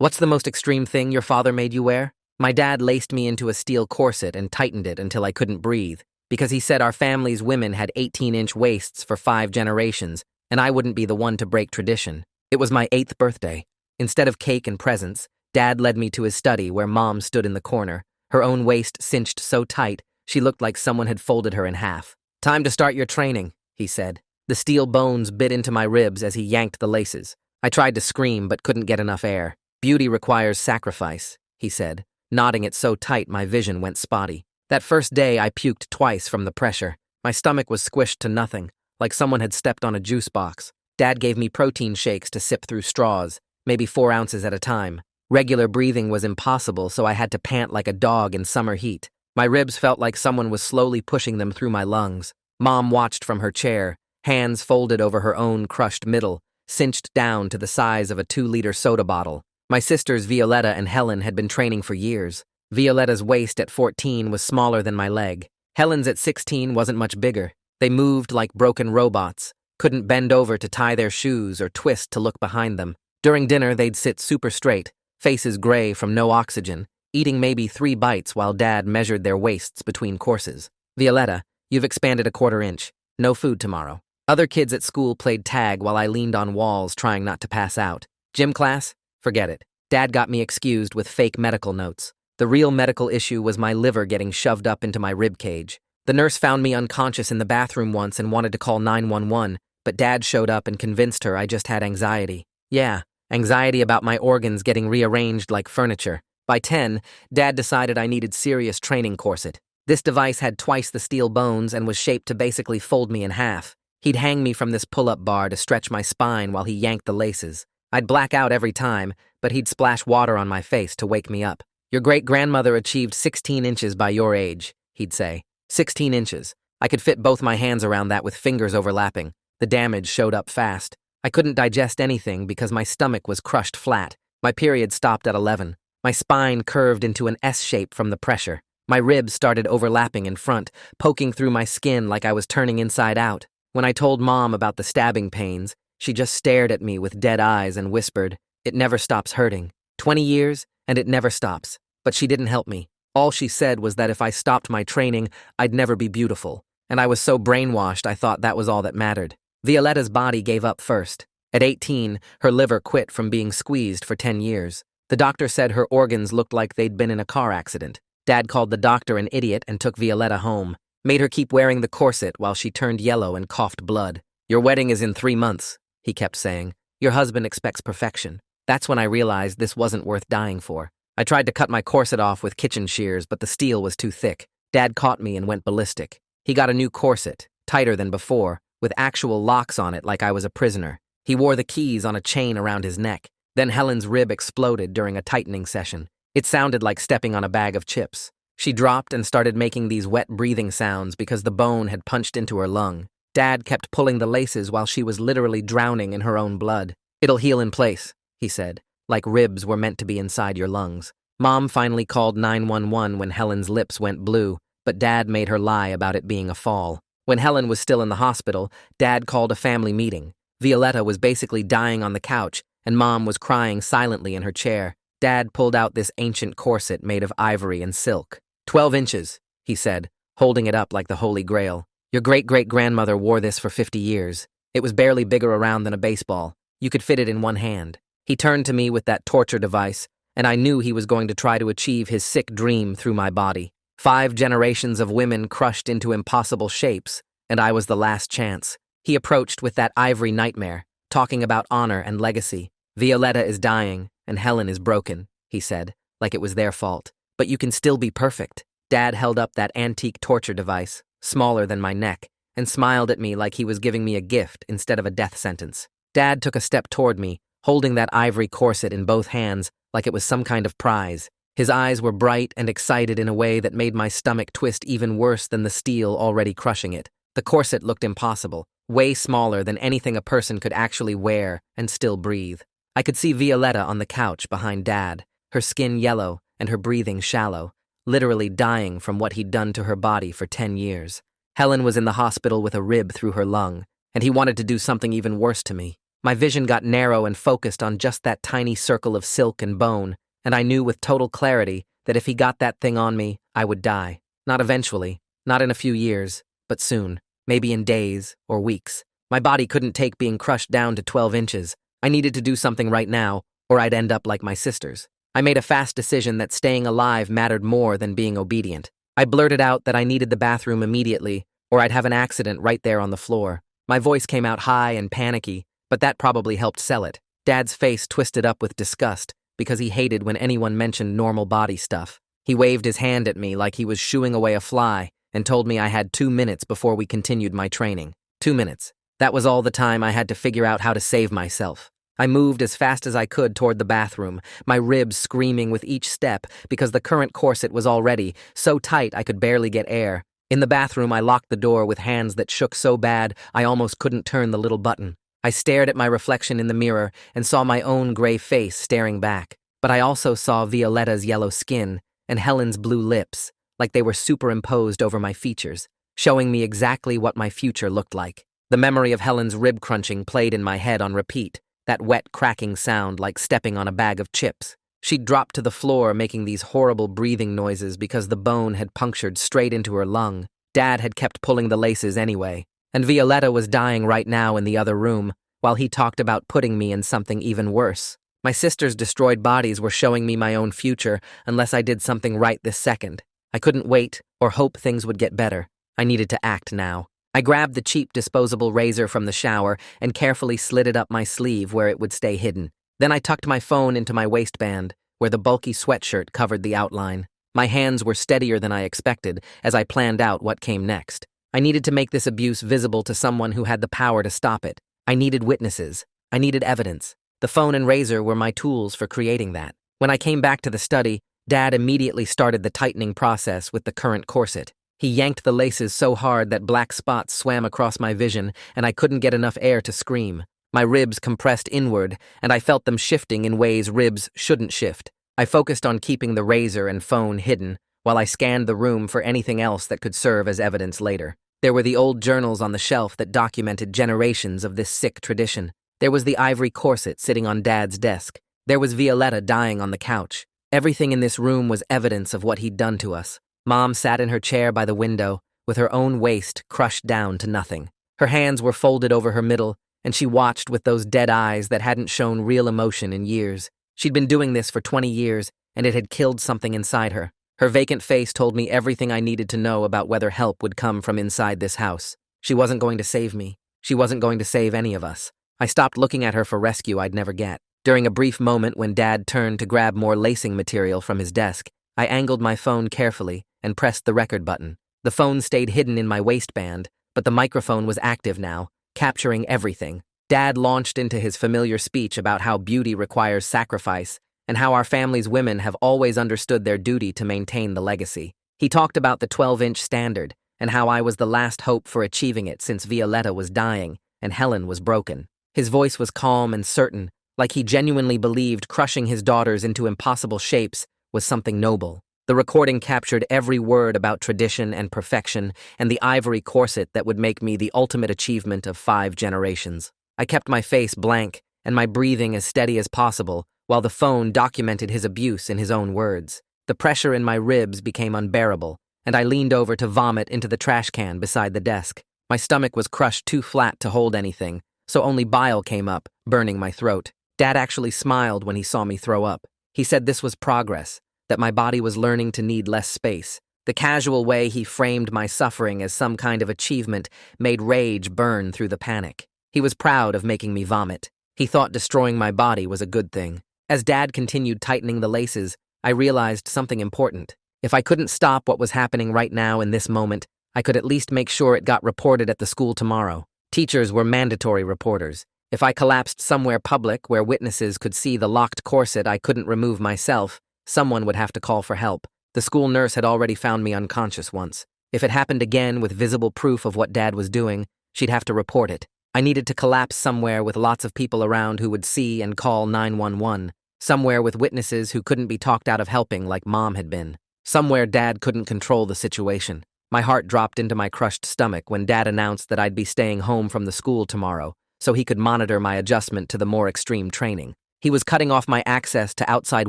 What's the most extreme thing your father made you wear? My dad laced me into a steel corset and tightened it until I couldn't breathe, because he said our family's women had 18-inch waists for 5 generations, and I wouldn't be the one to break tradition. It was my 8th birthday. Instead of cake and presents, Dad led me to his study where Mom stood in the corner, her own waist cinched so tight she looked like someone had folded her in half. "Time to start your training," he said. The steel bones bit into my ribs as he yanked the laces. I tried to scream but couldn't get enough air. "Beauty requires sacrifice," he said, knotting it so tight my vision went spotty. That first day I puked twice from the pressure. My stomach was squished to nothing, like someone had stepped on a juice box. Dad gave me protein shakes to sip through straws, maybe 4 ounces at a time. Regular breathing was impossible, so I had to pant like a dog in summer heat. My ribs felt like someone was slowly pushing them through my lungs. Mom watched from her chair, hands folded over her own crushed middle, cinched down to the size of a 2-liter soda bottle. My sisters Violetta and Helen had been training for years. Violetta's waist at 14 was smaller than my leg. Helen's at 16 wasn't much bigger. They moved like broken robots, couldn't bend over to tie their shoes or twist to look behind them. During dinner, they'd sit super straight, faces gray from no oxygen, eating maybe 3 bites while Dad measured their waists between courses. "Violetta, you've expanded a 1/4 inch. No food tomorrow." Other kids at school played tag while I leaned on walls trying not to pass out. Gym class? Forget it. Dad got me excused with fake medical notes. The real medical issue was my liver getting shoved up into my rib cage. The nurse found me unconscious in the bathroom once and wanted to call 911, but Dad showed up and convinced her I just had anxiety. Yeah, anxiety about my organs getting rearranged like furniture. By 10, Dad decided I needed serious training corset. This device had twice the steel bones and was shaped to basically fold me in half. He'd hang me from this pull-up bar to stretch my spine while he yanked the laces. I'd black out every time, but he'd splash water on my face to wake me up. "Your great-grandmother achieved 16 inches by your age," he'd say. 16 inches. I could fit both my hands around that with fingers overlapping. The damage showed up fast. I couldn't digest anything because my stomach was crushed flat. My period stopped at 11. My spine curved into an S shape from the pressure. My ribs started overlapping in front, poking through my skin like I was turning inside out. When I told Mom about the stabbing pains, she just stared at me with dead eyes and whispered, "It never stops hurting. 20 years, and it never stops." But she didn't help me. All she said was that if I stopped my training, I'd never be beautiful. And I was so brainwashed I thought that was all that mattered. Violetta's body gave up first. At 18, her liver quit from being squeezed for 10 years. The doctor said her organs looked like they'd been in a car accident. Dad called the doctor an idiot and took Violetta home. Made her keep wearing the corset while she turned yellow and coughed blood. "Your wedding is in 3 months, he kept saying. "Your husband expects perfection." That's when I realized this wasn't worth dying for. I tried to cut my corset off with kitchen shears, but the steel was too thick. Dad caught me and went ballistic. He got a new corset, tighter than before, with actual locks on it like I was a prisoner. He wore the keys on a chain around his neck. Then Helen's rib exploded during a tightening session. It sounded like stepping on a bag of chips. She dropped and started making these wet breathing sounds because the bone had punched into her lung. Dad kept pulling the laces while she was literally drowning in her own blood. "It'll heal in place," he said, like ribs were meant to be inside your lungs. Mom finally called 911 when Helen's lips went blue, but Dad made her lie about it being a fall. When Helen was still in the hospital, Dad called a family meeting. Violetta was basically dying on the couch, and Mom was crying silently in her chair. Dad pulled out this ancient corset made of ivory and silk. 12 inches, he said, holding it up like the Holy Grail. "Your great-great-grandmother wore this for 50 years. It was barely bigger around than a baseball. You could fit it in one hand." He turned to me with that torture device, and I knew he was going to try to achieve his sick dream through my body. 5 generations of women crushed into impossible shapes, and I was the last chance. He approached with that ivory nightmare, talking about honor and legacy. "Violetta is dying, and Helen is broken," he said, like it was their fault. "But you can still be perfect." Dad held up that antique torture device, smaller than my neck, and smiled at me like he was giving me a gift instead of a death sentence. Dad took a step toward me, holding that ivory corset in both hands like it was some kind of prize. His eyes were bright and excited in a way that made my stomach twist even worse than the steel already crushing it. The corset looked impossible, way smaller than anything a person could actually wear and still breathe. I could see Violetta on the couch behind Dad, her skin yellow and her breathing shallow, literally dying from what he'd done to her body for 10 years. Helen was in the hospital with a rib through her lung, and he wanted to do something even worse to me. My vision got narrow and focused on just that tiny circle of silk and bone, and I knew with total clarity that if he got that thing on me, I would die. Not eventually, not in a few years, but soon, maybe in days or weeks. My body couldn't take being crushed down to 12 inches. I needed to do something right now, or I'd end up like my sisters. I made a fast decision that staying alive mattered more than being obedient. I blurted out that I needed the bathroom immediately, or I'd have an accident right there on the floor. My voice came out high and panicky, but that probably helped sell it. Dad's face twisted up with disgust, because he hated when anyone mentioned normal body stuff. He waved his hand at me like he was shooing away a fly and told me I had 2 minutes before we continued my training. 2 minutes. That was all the time I had to figure out how to save myself. I moved as fast as I could toward the bathroom, my ribs screaming with each step because the current corset was already so tight I could barely get air. In the bathroom, I locked the door with hands that shook so bad I almost couldn't turn the little button. I stared at my reflection in the mirror and saw my own gray face staring back. But I also saw Violetta's yellow skin and Helen's blue lips, like they were superimposed over my features, showing me exactly what my future looked like. The memory of Helen's rib crunching played in my head on repeat, that wet cracking sound like stepping on a bag of chips. She'd dropped to the floor making these horrible breathing noises because the bone had punctured straight into her lung. Dad had kept pulling the laces anyway. And Violetta was dying right now in the other room, while he talked about putting me in something even worse. My sister's destroyed bodies were showing me my own future unless I did something right this second. I couldn't wait or hope things would get better. I needed to act now. I grabbed the cheap disposable razor from the shower and carefully slid it up my sleeve where it would stay hidden. Then I tucked my phone into my waistband, where the bulky sweatshirt covered the outline. My hands were steadier than I expected as I planned out what came next. I needed to make this abuse visible to someone who had the power to stop it. I needed witnesses. I needed evidence. The phone and razor were my tools for creating that. When I came back to the study, Dad immediately started the tightening process with the current corset. He yanked the laces so hard that black spots swam across my vision and I couldn't get enough air to scream. My ribs compressed inward and I felt them shifting in ways ribs shouldn't shift. I focused on keeping the razor and phone hidden while I scanned the room for anything else that could serve as evidence later. There were the old journals on the shelf that documented generations of this sick tradition. There was the ivory corset sitting on Dad's desk. There was Violetta dying on the couch. Everything in this room was evidence of what he'd done to us. Mom sat in her chair by the window, with her own waist crushed down to nothing. Her hands were folded over her middle, and she watched with those dead eyes that hadn't shown real emotion in years. She'd been doing this for 20 years, and it had killed something inside her. Her vacant face told me everything I needed to know about whether help would come from inside this house. She wasn't going to save me. She wasn't going to save any of us. I stopped looking at her for rescue I'd never get. During a brief moment when Dad turned to grab more lacing material from his desk, I angled my phone carefully and pressed the record button. The phone stayed hidden in my waistband, but the microphone was active now, capturing everything. Dad launched into his familiar speech about how beauty requires sacrifice and how our family's women have always understood their duty to maintain the legacy. He talked about the 12-inch standard and how I was the last hope for achieving it since Violetta was dying and Helen was broken. His voice was calm and certain, like he genuinely believed crushing his daughters into impossible shapes was something noble. The recording captured every word about tradition and perfection and the ivory corset that would make me the ultimate achievement of 5 generations. I kept my face blank and my breathing as steady as possible while the phone documented his abuse in his own words. The pressure in my ribs became unbearable, and I leaned over to vomit into the trash can beside the desk. My stomach was crushed too flat to hold anything, so only bile came up, burning my throat. Dad actually smiled when he saw me throw up. He said this was progress, that my body was learning to need less space. The casual way he framed my suffering as some kind of achievement made rage burn through the panic. He was proud of making me vomit. He thought destroying my body was a good thing. As Dad continued tightening the laces, I realized something important. If I couldn't stop what was happening right now in this moment, I could at least make sure it got reported at the school tomorrow. Teachers were mandatory reporters. If I collapsed somewhere public where witnesses could see the locked corset I couldn't remove myself, someone would have to call for help. The school nurse had already found me unconscious once. If it happened again with visible proof of what Dad was doing, she'd have to report it. I needed to collapse somewhere with lots of people around who would see and call 911. Somewhere with witnesses who couldn't be talked out of helping like Mom had been. Somewhere Dad couldn't control the situation. My heart dropped into my crushed stomach when Dad announced that I'd be staying home from the school tomorrow, so he could monitor my adjustment to the more extreme training. He was cutting off my access to outside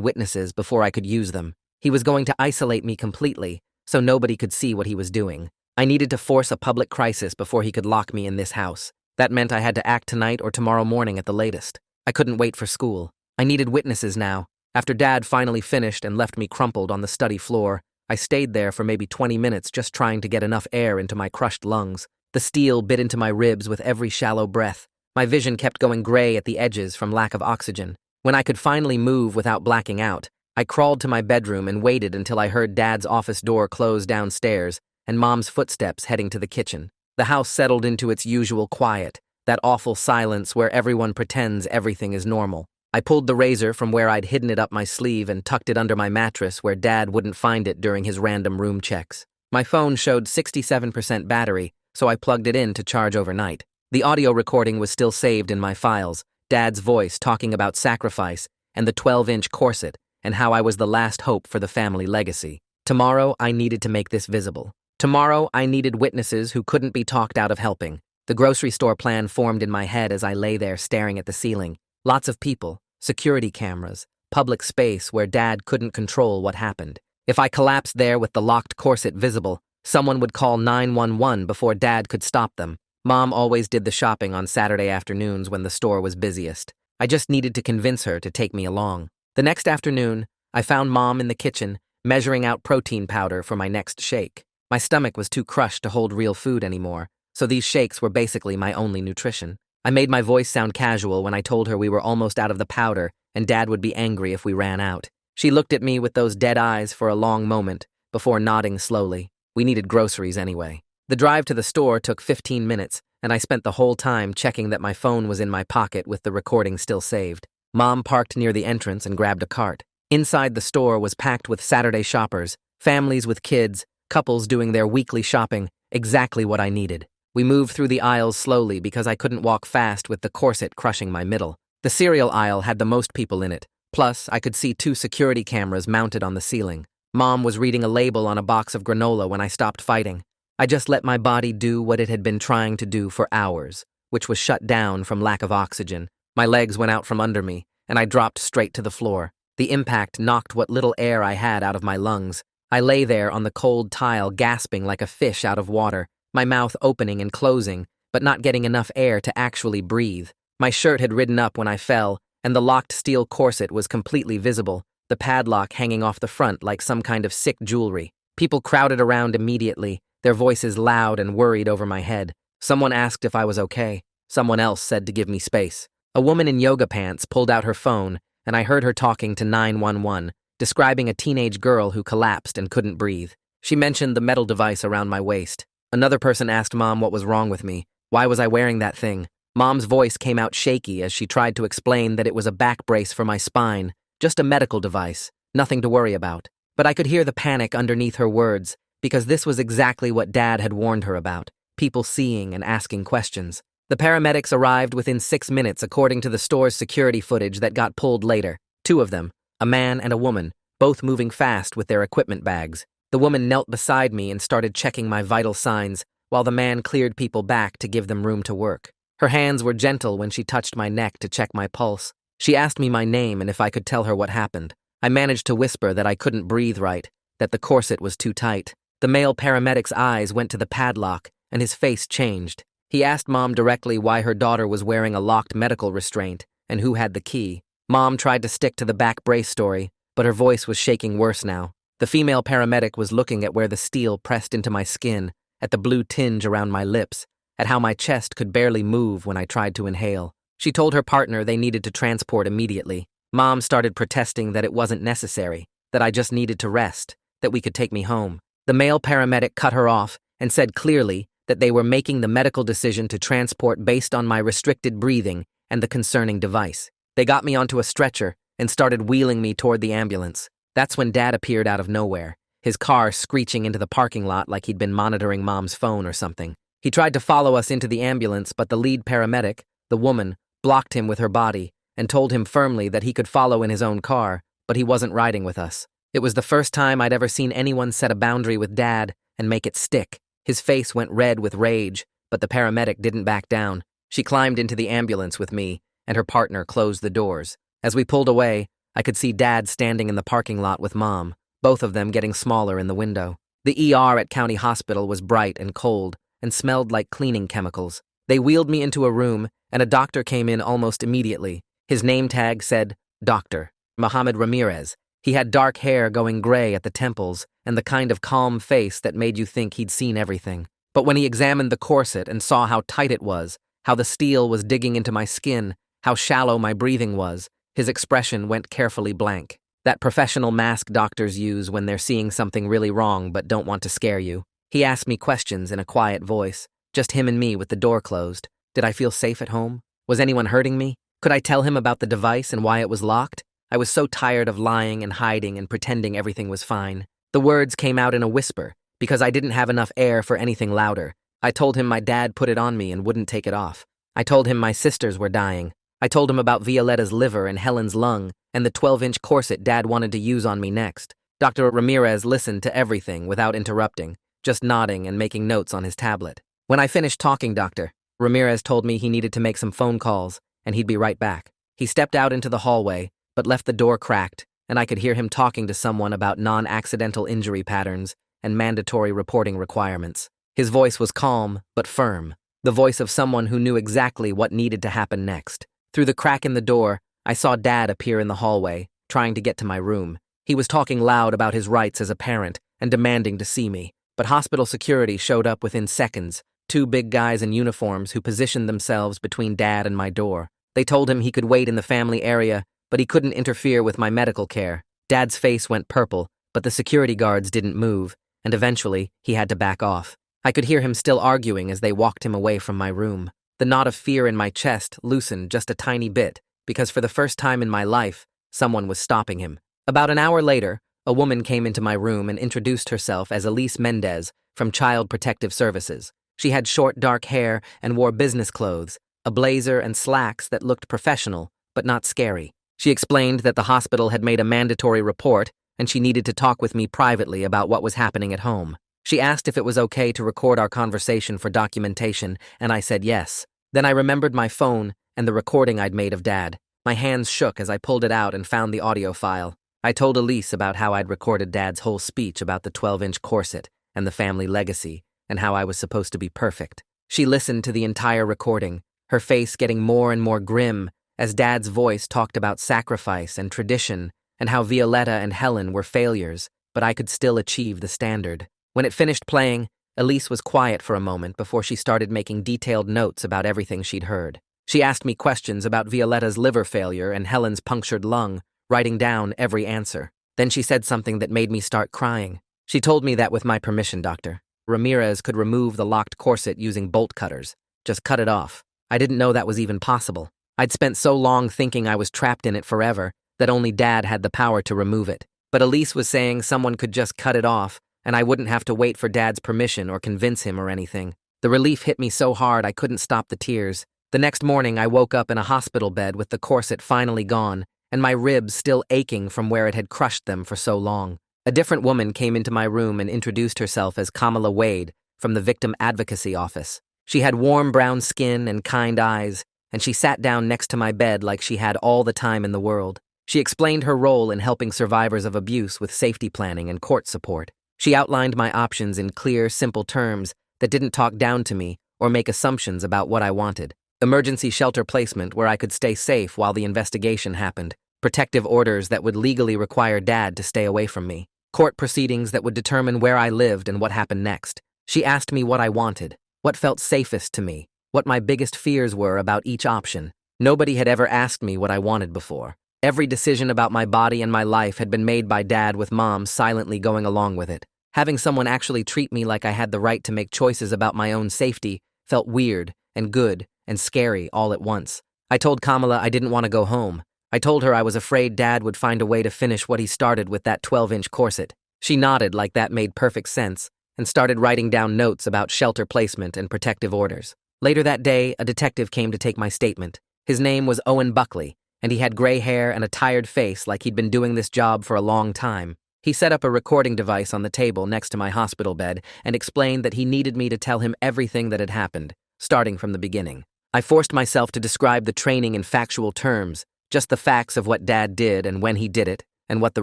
witnesses before I could use them. He was going to isolate me completely, so nobody could see what he was doing. I needed to force a public crisis before he could lock me in this house. That meant I had to act tonight or tomorrow morning at the latest. I couldn't wait for school. I needed witnesses now. After Dad finally finished and left me crumpled on the study floor, I stayed there for maybe 20 minutes just trying to get enough air into my crushed lungs. The steel bit into my ribs with every shallow breath. My vision kept going gray at the edges from lack of oxygen. When I could finally move without blacking out, I crawled to my bedroom and waited until I heard Dad's office door close downstairs and Mom's footsteps heading to the kitchen. The house settled into its usual quiet, that awful silence where everyone pretends everything is normal. I pulled the razor from where I'd hidden it up my sleeve and tucked it under my mattress where Dad wouldn't find it during his random room checks. My phone showed 67% battery, so I plugged it in to charge overnight. The audio recording was still saved in my files, Dad's voice talking about sacrifice and the 12-inch corset and how I was the last hope for the family legacy. Tomorrow, I needed to make this visible. Tomorrow, I needed witnesses who couldn't be talked out of helping. The grocery store plan formed in my head as I lay there staring at the ceiling. Lots of people, security cameras, public space where Dad couldn't control what happened. If I collapsed there with the locked corset visible, someone would call 911 before Dad could stop them. Mom always did the shopping on Saturday afternoons when the store was busiest. I just needed to convince her to take me along. The next afternoon, I found Mom in the kitchen, measuring out protein powder for my next shake. My stomach was too crushed to hold real food anymore, so these shakes were basically my only nutrition. I made my voice sound casual when I told her we were almost out of the powder and Dad would be angry if we ran out. She looked at me with those dead eyes for a long moment before nodding slowly. We needed groceries anyway. The drive to the store took 15 minutes, and I spent the whole time checking that my phone was in my pocket with the recording still saved. Mom parked near the entrance and grabbed a cart. Inside the store was packed with Saturday shoppers, families with kids, couples doing their weekly shopping, exactly what I needed. We moved through the aisles slowly because I couldn't walk fast with the corset crushing my middle. The cereal aisle had the most people in it. Plus, I could see 2 security cameras mounted on the ceiling. Mom was reading a label on a box of granola when I stopped fighting. I just let my body do what it had been trying to do for hours, which was shut down from lack of oxygen. My legs went out from under me, and I dropped straight to the floor. The impact knocked what little air I had out of my lungs. I lay there on the cold tile gasping like a fish out of water, my mouth opening and closing, but not getting enough air to actually breathe. My shirt had ridden up when I fell, and the locked steel corset was completely visible, the padlock hanging off the front like some kind of sick jewelry. People crowded around immediately, their voices loud and worried over my head. Someone asked if I was okay. Someone else said to give me space. A woman in yoga pants pulled out her phone, and I heard her talking to 911, describing a teenage girl who collapsed and couldn't breathe. She mentioned the metal device around my waist. Another person asked Mom what was wrong with me. Why was I wearing that thing? Mom's voice came out shaky as she tried to explain that it was a back brace for my spine, just a medical device, nothing to worry about. But I could hear the panic underneath her words, because this was exactly what Dad had warned her about, people seeing and asking questions. The paramedics arrived within 6 minutes according to the store's security footage that got pulled later. 2 of them, a man and a woman, both moving fast with their equipment bags. The woman knelt beside me and started checking my vital signs, while the man cleared people back to give them room to work. Her hands were gentle when she touched my neck to check my pulse. She asked me my name and if I could tell her what happened. I managed to whisper that I couldn't breathe right, that the corset was too tight. The male paramedic's eyes went to the padlock, and his face changed. He asked Mom directly why her daughter was wearing a locked medical restraint, and who had the key. Mom tried to stick to the back brace story, but her voice was shaking worse now. The female paramedic was looking at where the steel pressed into my skin, at the blue tinge around my lips, at how my chest could barely move when I tried to inhale. She told her partner they needed to transport immediately. Mom started protesting that it wasn't necessary, that I just needed to rest, that we could take me home. The male paramedic cut her off and said clearly that they were making the medical decision to transport based on my restricted breathing and the concerning device. They got me onto a stretcher and started wheeling me toward the ambulance. That's when Dad appeared out of nowhere, his car screeching into the parking lot like he'd been monitoring Mom's phone or something. He tried to follow us into the ambulance, but the lead paramedic, the woman, blocked him with her body and told him firmly that he could follow in his own car, but he wasn't riding with us. It was the first time I'd ever seen anyone set a boundary with Dad and make it stick. His face went red with rage, but the paramedic didn't back down. She climbed into the ambulance with me, and her partner closed the doors. As we pulled away, I could see Dad standing in the parking lot with Mom, both of them getting smaller in the window. The ER at County Hospital was bright and cold and smelled like cleaning chemicals. They wheeled me into a room, and a doctor came in almost immediately. His name tag said, Dr. Mohammed Ramirez. He had dark hair going gray at the temples and the kind of calm face that made you think he'd seen everything. But when he examined the corset and saw how tight it was, how the steel was digging into my skin, how shallow my breathing was, his expression went carefully blank. That professional mask doctors use when they're seeing something really wrong but don't want to scare you. He asked me questions in a quiet voice, just him and me with the door closed. Did I feel safe at home? Was anyone hurting me? Could I tell him about the device and why it was locked? I was so tired of lying and hiding and pretending everything was fine. The words came out in a whisper, because I didn't have enough air for anything louder. I told him my dad put it on me and wouldn't take it off. I told him my sisters were dying. I told him about Violetta's liver and Helen's lung and the 12-inch corset Dad wanted to use on me next. Dr. Ramirez listened to everything without interrupting, just nodding and making notes on his tablet. When I finished talking, Dr. Ramirez told me he needed to make some phone calls and he'd be right back. He stepped out into the hallway, but left the door cracked, and I could hear him talking to someone about non-accidental injury patterns and mandatory reporting requirements. His voice was calm but firm, the voice of someone who knew exactly what needed to happen next. Through the crack in the door, I saw Dad appear in the hallway, trying to get to my room. He was talking loud about his rights as a parent and demanding to see me, but hospital security showed up within seconds, two big guys in uniforms who positioned themselves between Dad and my door. They told him he could wait in the family area, but he couldn't interfere with my medical care. Dad's face went purple, but the security guards didn't move, and eventually he had to back off. I could hear him still arguing as they walked him away from my room. The knot of fear in my chest loosened just a tiny bit, because for the first time in my life, someone was stopping him. About an hour later, a woman came into my room and introduced herself as Elise Mendez from Child Protective Services. She had short, dark hair and wore business clothes, a blazer and slacks that looked professional, but not scary. She explained that the hospital had made a mandatory report and she needed to talk with me privately about what was happening at home. She asked if it was okay to record our conversation for documentation, and I said yes. Then I remembered my phone and the recording I'd made of Dad. My hands shook as I pulled it out and found the audio file. I told Elise about how I'd recorded Dad's whole speech about the 12-inch corset and the family legacy, and how I was supposed to be perfect. She listened to the entire recording, her face getting more and more grim as Dad's voice talked about sacrifice and tradition and how Violetta and Helen were failures, but I could still achieve the standard. When it finished playing, Elise was quiet for a moment before she started making detailed notes about everything she'd heard. She asked me questions about Violetta's liver failure and Helen's punctured lung, writing down every answer. Then she said something that made me start crying. She told me that with my permission, Doctor, Ramirez could remove the locked corset using bolt cutters. Just cut it off. I didn't know that was even possible. I'd spent so long thinking I was trapped in it forever that only Dad had the power to remove it. But Elise was saying someone could just cut it off, and I wouldn't have to wait for Dad's permission or convince him or anything. The relief hit me so hard I couldn't stop the tears. The next morning, I woke up in a hospital bed with the corset finally gone, and my ribs still aching from where it had crushed them for so long. A different woman came into my room and introduced herself as Kamala Wade from the Victim Advocacy Office. She had warm brown skin and kind eyes, and she sat down next to my bed like she had all the time in the world. She explained her role in helping survivors of abuse with safety planning and court support. She outlined my options in clear, simple terms that didn't talk down to me or make assumptions about what I wanted. Emergency shelter placement where I could stay safe while the investigation happened. Protective orders that would legally require Dad to stay away from me. Court proceedings that would determine where I lived and what happened next. She asked me what I wanted, what felt safest to me, what my biggest fears were about each option. Nobody had ever asked me what I wanted before. Every decision about my body and my life had been made by Dad with Mom silently going along with it. Having someone actually treat me like I had the right to make choices about my own safety felt weird and good and scary all at once. I told Kamala I didn't want to go home. I told her I was afraid Dad would find a way to finish what he started with that 12-inch corset. She nodded like that made perfect sense and started writing down notes about shelter placement and protective orders. Later that day, a detective came to take my statement. His name was Owen Buckley, and he had gray hair and a tired face like he'd been doing this job for a long time. He set up a recording device on the table next to my hospital bed and explained that he needed me to tell him everything that had happened, starting from the beginning. I forced myself to describe the training in factual terms, just the facts of what Dad did and when he did it, and what the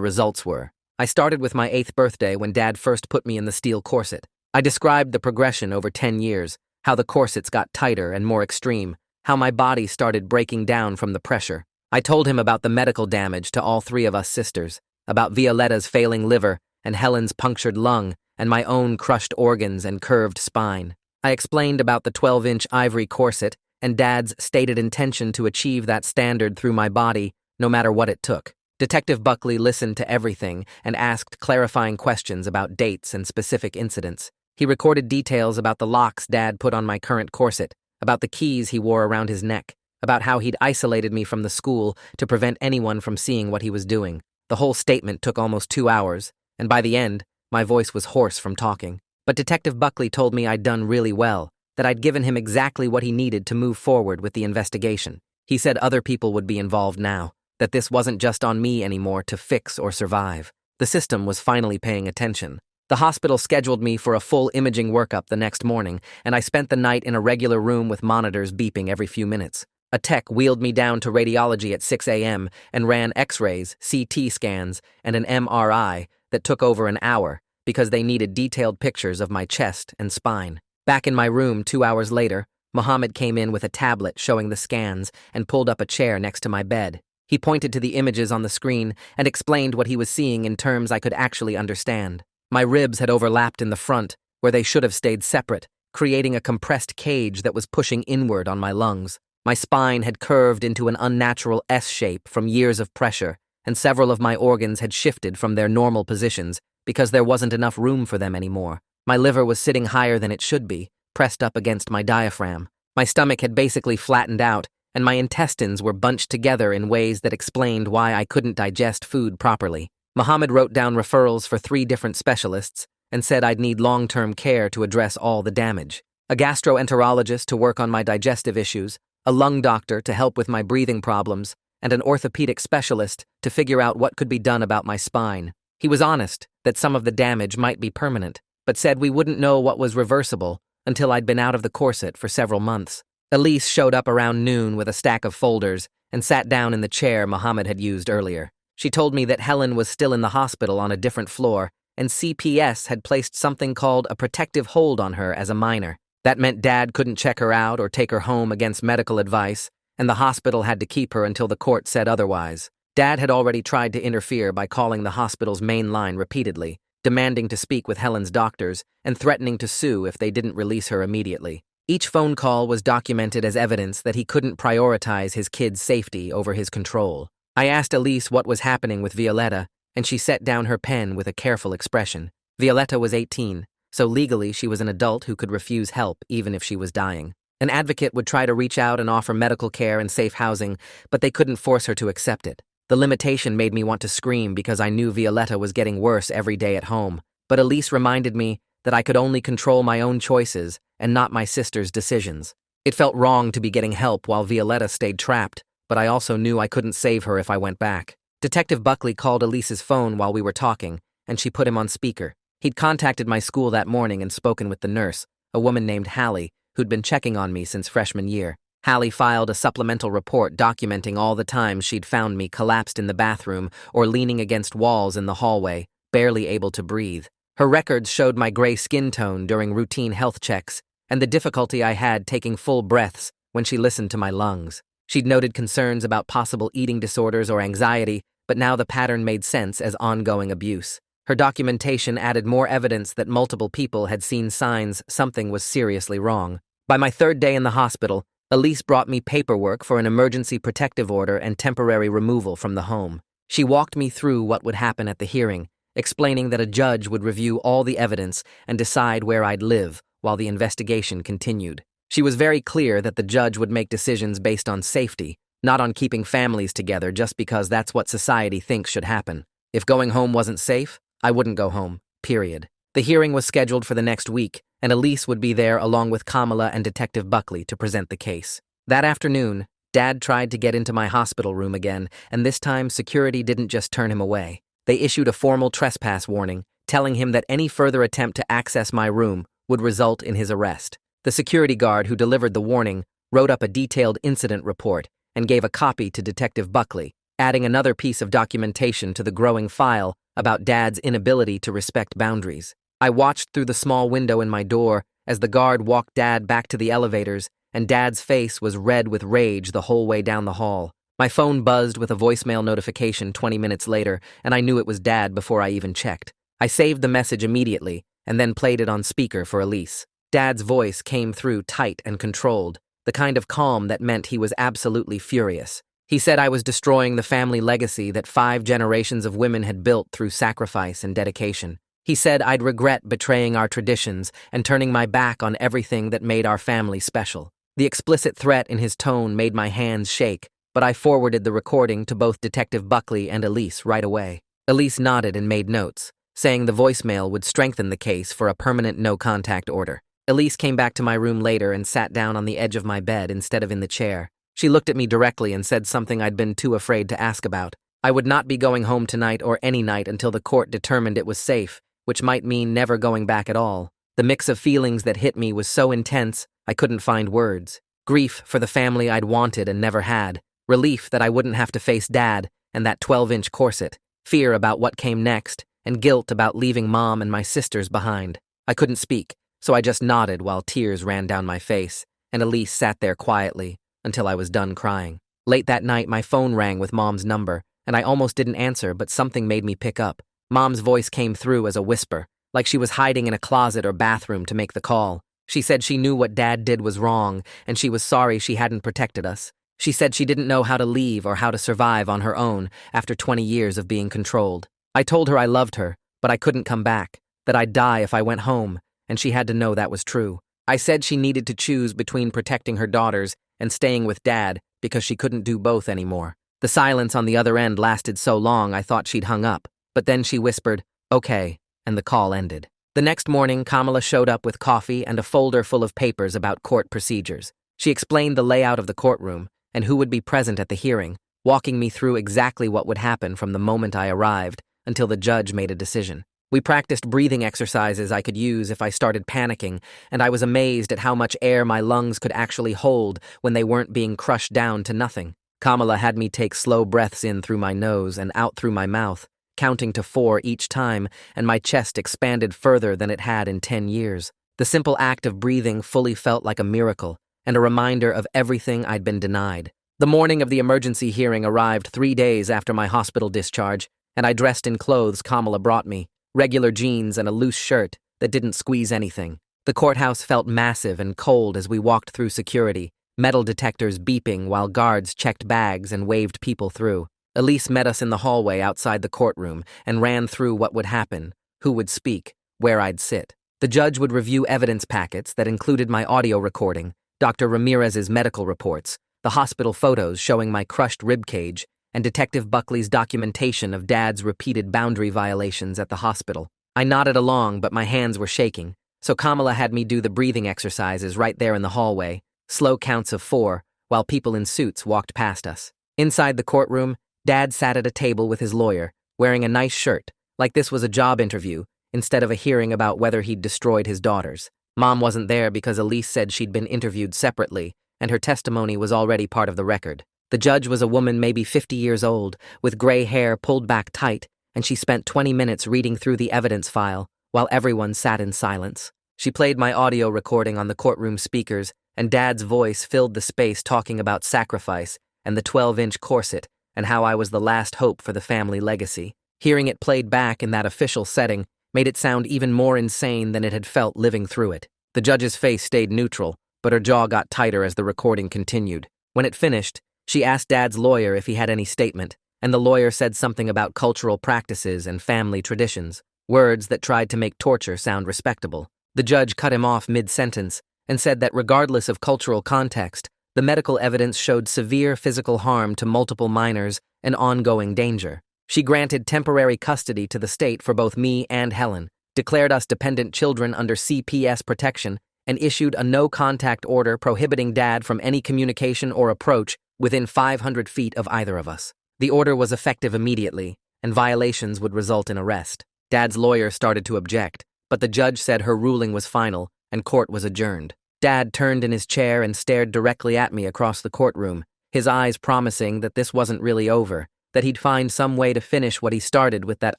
results were. I started with my 8th birthday when Dad first put me in the steel corset. I described the progression over 10 years, how the corsets got tighter and more extreme, how my body started breaking down from the pressure. I told him about the medical damage to all 3 of us sisters, about Violetta's failing liver and Helen's punctured lung, and my own crushed organs and curved spine. I explained about the 12-inch ivory corset and Dad's stated intention to achieve that standard through my body, no matter what it took. Detective Buckley listened to everything and asked clarifying questions about dates and specific incidents. He recorded details about the locks Dad put on my current corset, about the keys he wore around his neck, about how he'd isolated me from the school to prevent anyone from seeing what he was doing. The whole statement took almost 2 hours, and by the end, my voice was hoarse from talking. But Detective Buckley told me I'd done really well, that I'd given him exactly what he needed to move forward with the investigation. He said other people would be involved now, that this wasn't just on me anymore to fix or survive. The system was finally paying attention. The hospital scheduled me for a full imaging workup the next morning, and I spent the night in a regular room with monitors beeping every few minutes. A tech wheeled me down to radiology at 6 a.m. and ran x-rays, CT scans, and an MRI that took over an hour because they needed detailed pictures of my chest and spine. Back in my room 2 hours later, Mohammed came in with a tablet showing the scans and pulled up a chair next to my bed. He pointed to the images on the screen and explained what he was seeing in terms I could actually understand. My ribs had overlapped in the front, where they should have stayed separate, creating a compressed cage that was pushing inward on my lungs. My spine had curved into an unnatural S shape from years of pressure, and several of my organs had shifted from their normal positions because there wasn't enough room for them anymore. My liver was sitting higher than it should be, pressed up against my diaphragm. My stomach had basically flattened out, and my intestines were bunched together in ways that explained why I couldn't digest food properly. Mohammed wrote down referrals for 3 different specialists and said I'd need long-term care to address all the damage. A gastroenterologist to work on my digestive issues, a lung doctor to help with my breathing problems, and an orthopedic specialist to figure out what could be done about my spine. He was honest that some of the damage might be permanent, but said we wouldn't know what was reversible until I'd been out of the corset for several months. Elise showed up around noon with a stack of folders and sat down in the chair Mohammed had used earlier. She told me that Helen was still in the hospital on a different floor, and CPS had placed something called a protective hold on her as a minor. That meant Dad couldn't check her out or take her home against medical advice, and the hospital had to keep her until the court said otherwise. Dad had already tried to interfere by calling the hospital's main line repeatedly, demanding to speak with Helen's doctors and threatening to sue if they didn't release her immediately. Each phone call was documented as evidence that he couldn't prioritize his kid's safety over his control. I asked Elise what was happening with Violetta, and she set down her pen with a careful expression. Violetta was 18, so legally she was an adult who could refuse help even if she was dying. An advocate would try to reach out and offer medical care and safe housing, but they couldn't force her to accept it. The limitation made me want to scream because I knew Violetta was getting worse every day at home, but Elise reminded me that I could only control my own choices and not my sister's decisions. It felt wrong to be getting help while Violetta stayed trapped, but I also knew I couldn't save her if I went back. Detective Buckley called Elise's phone while we were talking, and she put him on speaker. He'd contacted my school that morning and spoken with the nurse, a woman named Hallie, who'd been checking on me since freshman year. Hallie filed a supplemental report documenting all the times she'd found me collapsed in the bathroom or leaning against walls in the hallway, barely able to breathe. Her records showed my gray skin tone during routine health checks and the difficulty I had taking full breaths when she listened to my lungs. She'd noted concerns about possible eating disorders or anxiety, but now the pattern made sense as ongoing abuse. Her documentation added more evidence that multiple people had seen signs something was seriously wrong. By my 3rd day in the hospital, Elise brought me paperwork for an emergency protective order and temporary removal from the home. She walked me through what would happen at the hearing, explaining that a judge would review all the evidence and decide where I'd live while the investigation continued. She was very clear that the judge would make decisions based on safety, not on keeping families together just because that's what society thinks should happen. If going home wasn't safe, I wouldn't go home, period. The hearing was scheduled for the next week, and Elise would be there along with Kamala and Detective Buckley to present the case. That afternoon, Dad tried to get into my hospital room again, and this time security didn't just turn him away. They issued a formal trespass warning, telling him that any further attempt to access my room would result in his arrest. The security guard who delivered the warning wrote up a detailed incident report, and gave a copy to Detective Buckley, adding another piece of documentation to the growing file about Dad's inability to respect boundaries. I watched through the small window in my door as the guard walked Dad back to the elevators, and Dad's face was red with rage the whole way down the hall. My phone buzzed with a voicemail notification 20 minutes later, and I knew it was Dad before I even checked. I saved the message immediately and then played it on speaker for Elise. Dad's voice came through tight and controlled, the kind of calm that meant he was absolutely furious. He said I was destroying the family legacy that 5 generations of women had built through sacrifice and dedication. He said I'd regret betraying our traditions and turning my back on everything that made our family special. The explicit threat in his tone made my hands shake, but I forwarded the recording to both Detective Buckley and Elise right away. Elise nodded and made notes, saying the voicemail would strengthen the case for a permanent no-contact order. Elise came back to my room later and sat down on the edge of my bed instead of in the chair. She looked at me directly and said something I'd been too afraid to ask about. I would not be going home tonight or any night until the court determined it was safe, which might mean never going back at all. The mix of feelings that hit me was so intense, I couldn't find words. Grief for the family I'd wanted and never had. Relief that I wouldn't have to face Dad and that 12-inch corset. Fear about what came next, and guilt about leaving Mom and my sisters behind. I couldn't speak, so I just nodded while tears ran down my face, and Elise sat there quietly until I was done crying. Late that night, my phone rang with Mom's number, and I almost didn't answer, but something made me pick up. Mom's voice came through as a whisper, like she was hiding in a closet or bathroom to make the call. She said she knew what Dad did was wrong, and she was sorry she hadn't protected us. She said she didn't know how to leave or how to survive on her own after 20 years of being controlled. I told her I loved her, but I couldn't come back, that I'd die if I went home, and she had to know that was true. I said she needed to choose between protecting her daughters and staying with Dad because she couldn't do both anymore. The silence on the other end lasted so long I thought she'd hung up, but then she whispered, "Okay," and the call ended. The next morning, Kamala showed up with coffee and a folder full of papers about court procedures. She explained the layout of the courtroom and who would be present at the hearing, walking me through exactly what would happen from the moment I arrived until the judge made a decision. We practiced breathing exercises I could use if I started panicking, and I was amazed at how much air my lungs could actually hold when they weren't being crushed down to nothing. Kamala had me take slow breaths in through my nose and out through my mouth, counting to 4 each time, and my chest expanded further than it had in 10 years. The simple act of breathing fully felt like a miracle, and a reminder of everything I'd been denied. The morning of the emergency hearing arrived 3 days after my hospital discharge, and I dressed in clothes Kamala brought me, regular jeans and a loose shirt that didn't squeeze anything. The courthouse felt massive and cold as we walked through security, metal detectors beeping while guards checked bags and waved people through. Elise met us in the hallway outside the courtroom and ran through what would happen, who would speak, where I'd sit. The judge would review evidence packets that included my audio recording, Dr. Ramirez's medical reports, the hospital photos showing my crushed ribcage, and Detective Buckley's documentation of Dad's repeated boundary violations at the hospital. I nodded along, but my hands were shaking, so Kamala had me do the breathing exercises right there in the hallway, slow counts of 4, while people in suits walked past us. Inside the courtroom, Dad sat at a table with his lawyer, wearing a nice shirt, like this was a job interview, instead of a hearing about whether he'd destroyed his daughters. Mom wasn't there because Elise said she'd been interviewed separately, and her testimony was already part of the record. The judge was a woman maybe 50 years old, with gray hair pulled back tight, and she spent 20 minutes reading through the evidence file, while everyone sat in silence. She played my audio recording on the courtroom speakers, and Dad's voice filled the space talking about sacrifice and the 12-inch corset and how I was the last hope for the family legacy. Hearing it played back in that official setting made it sound even more insane than it had felt living through it. The judge's face stayed neutral, but her jaw got tighter as the recording continued. When it finished, she asked Dad's lawyer if he had any statement, and the lawyer said something about cultural practices and family traditions, words that tried to make torture sound respectable. The judge cut him off mid-sentence and said that regardless of cultural context, the medical evidence showed severe physical harm to multiple minors and ongoing danger. She granted temporary custody to the state for both me and Helen, declared us dependent children under CPS protection, and issued a no-contact order prohibiting Dad from any communication or approach within 500 feet of either of us. The order was effective immediately, and violations would result in arrest. Dad's lawyer started to object, but the judge said her ruling was final and court was adjourned. Dad turned in his chair and stared directly at me across the courtroom, his eyes promising that this wasn't really over, that he'd find some way to finish what he started with that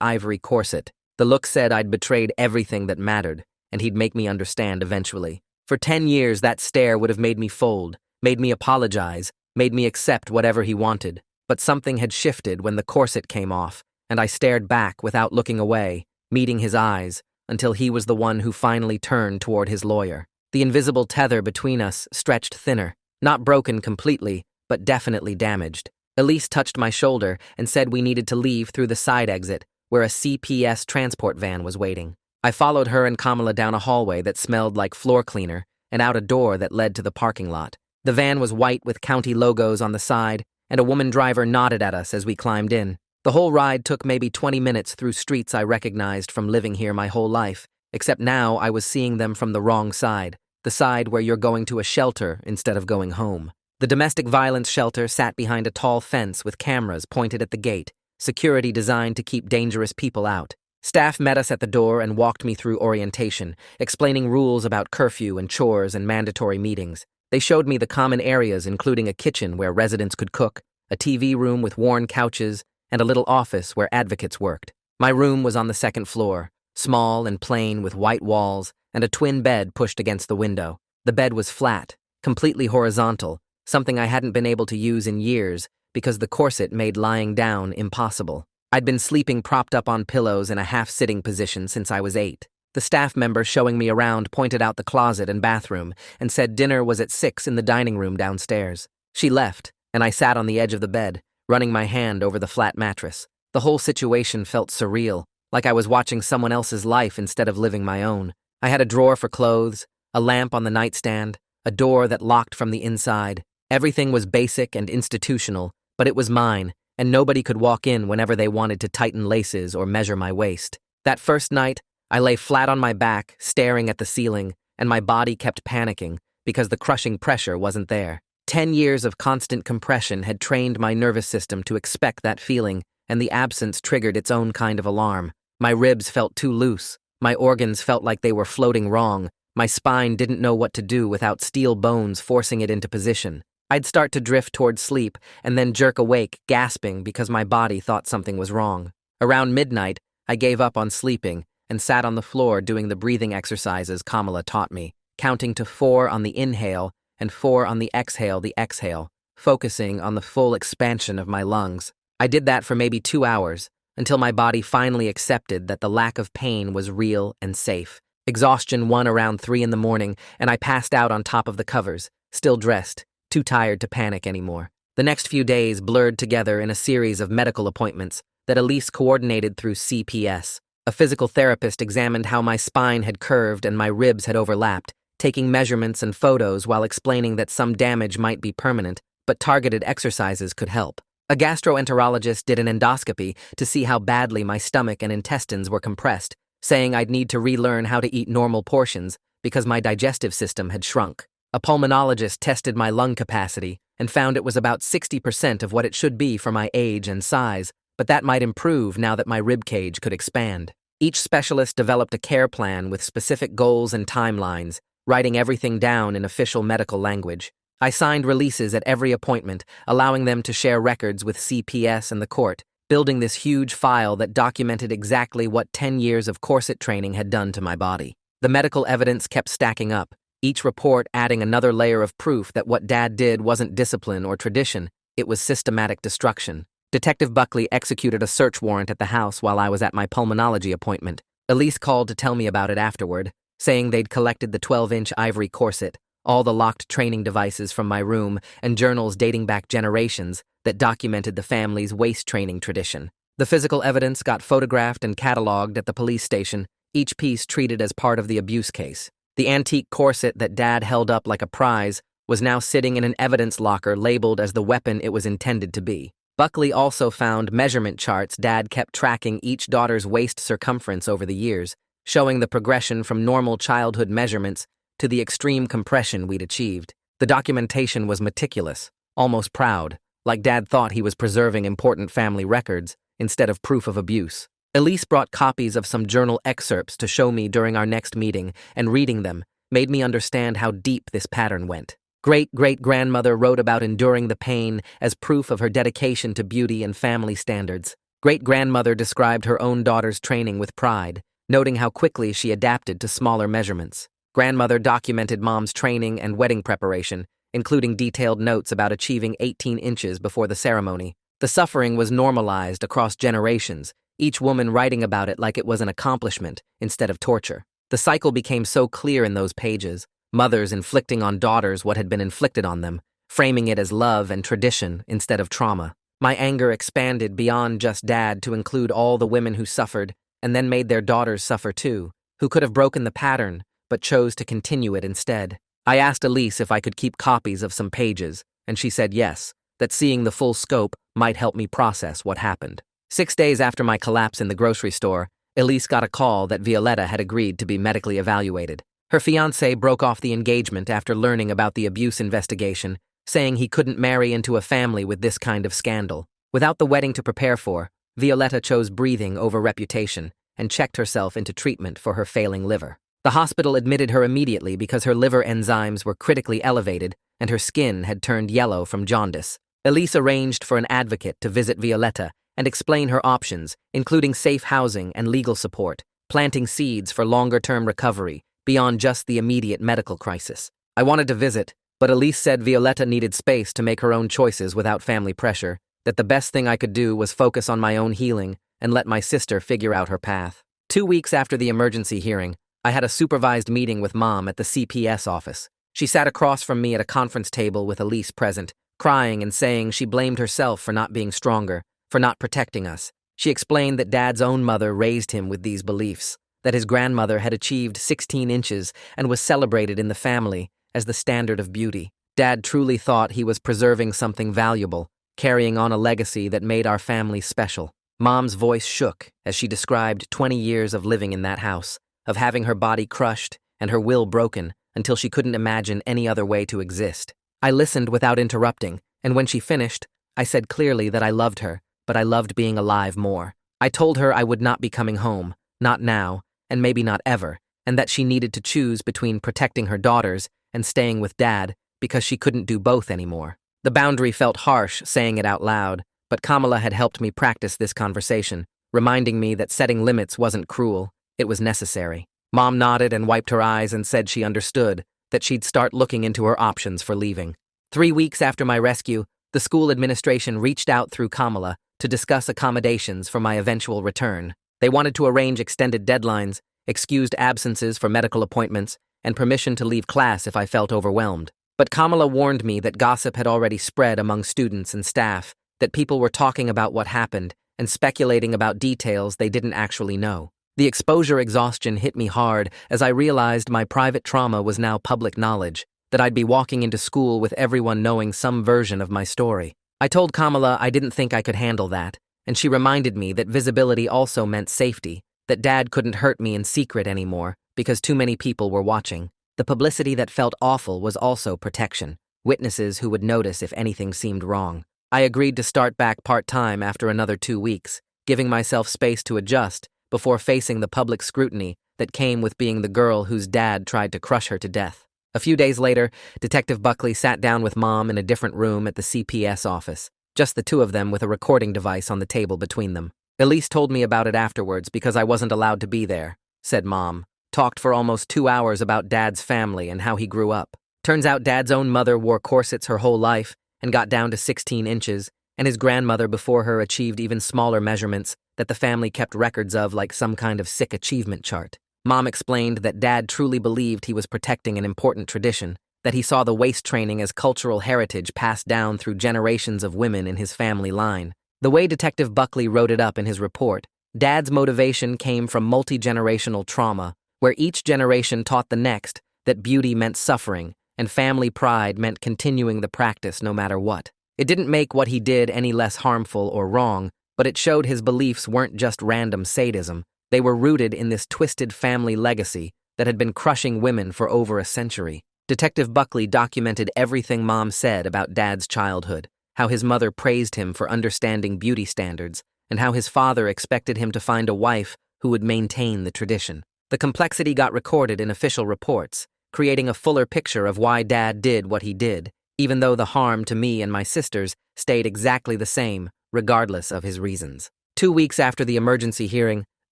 ivory corset. The look said I'd betrayed everything that mattered, and he'd make me understand eventually. For 10 years, that stare would have made me fold, made me apologize, made me accept whatever he wanted. But something had shifted when the corset came off, and I stared back without looking away, meeting his eyes, until he was the one who finally turned toward his lawyer. The invisible tether between us stretched thinner, not broken completely, but definitely damaged. Elise touched my shoulder and said we needed to leave through the side exit, where a CPS transport van was waiting. I followed her and Kamala down a hallway that smelled like floor cleaner and out a door that led to the parking lot. The van was white with county logos on the side, and a woman driver nodded at us as we climbed in. The whole ride took maybe 20 minutes through streets I recognized from living here my whole life, except now I was seeing them from the wrong side, the side where you're going to a shelter instead of going home. The domestic violence shelter sat behind a tall fence with cameras pointed at the gate, security designed to keep dangerous people out. Staff met us at the door and walked me through orientation, explaining rules about curfew and chores and mandatory meetings. They showed me the common areas, including a kitchen where residents could cook, a TV room with worn couches, and a little office where advocates worked. My room was on the second floor, small and plain with white walls and a twin bed pushed against the window. The bed was flat, completely horizontal, something I hadn't been able to use in years because the corset made lying down impossible. I'd been sleeping propped up on pillows in a half-sitting position since I was 8. The staff member showing me around pointed out the closet and bathroom and said dinner was at 6 in the dining room downstairs. She left, and I sat on the edge of the bed, running my hand over the flat mattress. The whole situation felt surreal, like I was watching someone else's life instead of living my own. I had a drawer for clothes, a lamp on the nightstand, a door that locked from the inside. Everything was basic and institutional, but it was mine, and nobody could walk in whenever they wanted to tighten laces or measure my waist. That first night, I lay flat on my back, staring at the ceiling, and my body kept panicking because the crushing pressure wasn't there. 10 years of constant compression had trained my nervous system to expect that feeling, and the absence triggered its own kind of alarm. My ribs felt too loose. My organs felt like they were floating wrong. My spine didn't know what to do without steel bones forcing it into position. I'd start to drift towards sleep and then jerk awake, gasping because my body thought something was wrong. Around midnight, I gave up on sleeping and sat on the floor doing the breathing exercises Kamala taught me, counting to 4 on the inhale and 4 on the exhale, focusing on the full expansion of my lungs. I did that for maybe 2 hours, until my body finally accepted that the lack of pain was real and safe. Exhaustion won around 3 in the morning, and I passed out on top of the covers, still dressed, too tired to panic anymore. The next few days blurred together in a series of medical appointments that Elise coordinated through CPS. A physical therapist examined how my spine had curved and my ribs had overlapped, taking measurements and photos while explaining that some damage might be permanent, but targeted exercises could help. A gastroenterologist did an endoscopy to see how badly my stomach and intestines were compressed, saying I'd need to relearn how to eat normal portions because my digestive system had shrunk. A pulmonologist tested my lung capacity and found it was about 60% of what it should be for my age and size, but that might improve now that my rib cage could expand. Each specialist developed a care plan with specific goals and timelines, writing everything down in official medical language. I signed releases at every appointment, allowing them to share records with CPS and the court, building this huge file that documented exactly what 10 years of corset training had done to my body. The medical evidence kept stacking up, each report adding another layer of proof that what Dad did wasn't discipline or tradition, it was systematic destruction. Detective Buckley executed a search warrant at the house while I was at my pulmonology appointment. Elise called to tell me about it afterward, saying they'd collected the 12-inch ivory corset, all the locked training devices from my room, and journals dating back generations that documented the family's waist training tradition. The physical evidence got photographed and cataloged at the police station, each piece treated as part of the abuse case. The antique corset that Dad held up like a prize was now sitting in an evidence locker labeled as the weapon it was intended to be. Buckley also found measurement charts Dad kept tracking each daughter's waist circumference over the years, showing the progression from normal childhood measurements to the extreme compression we'd achieved. The documentation was meticulous, almost proud, like Dad thought he was preserving important family records instead of proof of abuse. Elise brought copies of some journal excerpts to show me during our next meeting, and reading them made me understand how deep this pattern went. Great-great-grandmother wrote about enduring the pain as proof of her dedication to beauty and family standards. Great-grandmother described her own daughter's training with pride, noting how quickly she adapted to smaller measurements. Grandmother documented mom's training and wedding preparation, including detailed notes about achieving 18 inches before the ceremony. The suffering was normalized across generations, each woman writing about it like it was an accomplishment instead of torture. The cycle became so clear in those pages, mothers inflicting on daughters what had been inflicted on them, framing it as love and tradition instead of trauma. My anger expanded beyond just Dad to include all the women who suffered and then made their daughters suffer too, who could have broken the pattern but chose to continue it instead. I asked Elise if I could keep copies of some pages, and she said yes, that seeing the full scope might help me process what happened. 6 days after my collapse in the grocery store, Elise got a call that Violetta had agreed to be medically evaluated. Her fiancé broke off the engagement after learning about the abuse investigation, saying he couldn't marry into a family with this kind of scandal. Without the wedding to prepare for, Violetta chose breathing over reputation and checked herself into treatment for her failing liver. The hospital admitted her immediately because her liver enzymes were critically elevated and her skin had turned yellow from jaundice. Elise arranged for an advocate to visit Violetta and explain her options, including safe housing and legal support, planting seeds for longer-term recovery beyond just the immediate medical crisis. I wanted to visit, but Elise said Violetta needed space to make her own choices without family pressure, that the best thing I could do was focus on my own healing and let my sister figure out her path. 2 weeks after the emergency hearing, I had a supervised meeting with Mom at the CPS office. She sat across from me at a conference table with Elise present, crying and saying she blamed herself for not being stronger, for not protecting us. She explained that Dad's own mother raised him with these beliefs, that his grandmother had achieved 16 inches and was celebrated in the family as the standard of beauty. Dad truly thought he was preserving something valuable, carrying on a legacy that made our family special. Mom's voice shook as she described 20 years of living in that house, of having her body crushed and her will broken until she couldn't imagine any other way to exist. I listened without interrupting, and when she finished, I said clearly that I loved her, but I loved being alive more. I told her I would not be coming home, not now, and maybe not ever, and that she needed to choose between protecting her daughters and staying with Dad because she couldn't do both anymore. The boundary felt harsh saying it out loud, but Kamala had helped me practice this conversation, reminding me that setting limits wasn't cruel, it was necessary. Mom nodded and wiped her eyes and said she understood, that she'd start looking into her options for leaving. 3 weeks after my rescue, the school administration reached out through Kamala to discuss accommodations for my eventual return. They wanted to arrange extended deadlines, excused absences for medical appointments, and permission to leave class if I felt overwhelmed. But Kamala warned me that gossip had already spread among students and staff, that people were talking about what happened and speculating about details they didn't actually know. The exposure exhaustion hit me hard as I realized my private trauma was now public knowledge, that I'd be walking into school with everyone knowing some version of my story. I told Kamala I didn't think I could handle that, and she reminded me that visibility also meant safety, that Dad couldn't hurt me in secret anymore because too many people were watching. The publicity that felt awful was also protection, witnesses who would notice if anything seemed wrong. I agreed to start back part-time after another 2 weeks, giving myself space to adjust before facing the public scrutiny that came with being the girl whose dad tried to crush her to death. A few days later, Detective Buckley sat down with Mom in a different room at the CPS office, just the two of them with a recording device on the table between them. Elise told me about it afterwards because I wasn't allowed to be there, said Mom. Talked for almost 2 hours about Dad's family and how he grew up. Turns out Dad's own mother wore corsets her whole life and got down to 16 inches, and his grandmother before her achieved even smaller measurements that the family kept records of like some kind of sick achievement chart. Mom explained that Dad truly believed he was protecting an important tradition, that he saw the waist training as cultural heritage passed down through generations of women in his family line. The way Detective Buckley wrote it up in his report, Dad's motivation came from multi-generational trauma, where each generation taught the next that beauty meant suffering and family pride meant continuing the practice no matter what. It didn't make what he did any less harmful or wrong, but it showed his beliefs weren't just random sadism. They were rooted in this twisted family legacy that had been crushing women for over a century. Detective Buckley documented everything Mom said about Dad's childhood, how his mother praised him for understanding beauty standards, and how his father expected him to find a wife who would maintain the tradition. The complexity got recorded in official reports, creating a fuller picture of why Dad did what he did, even though the harm to me and my sisters stayed exactly the same, regardless of his reasons. 2 weeks after the emergency hearing,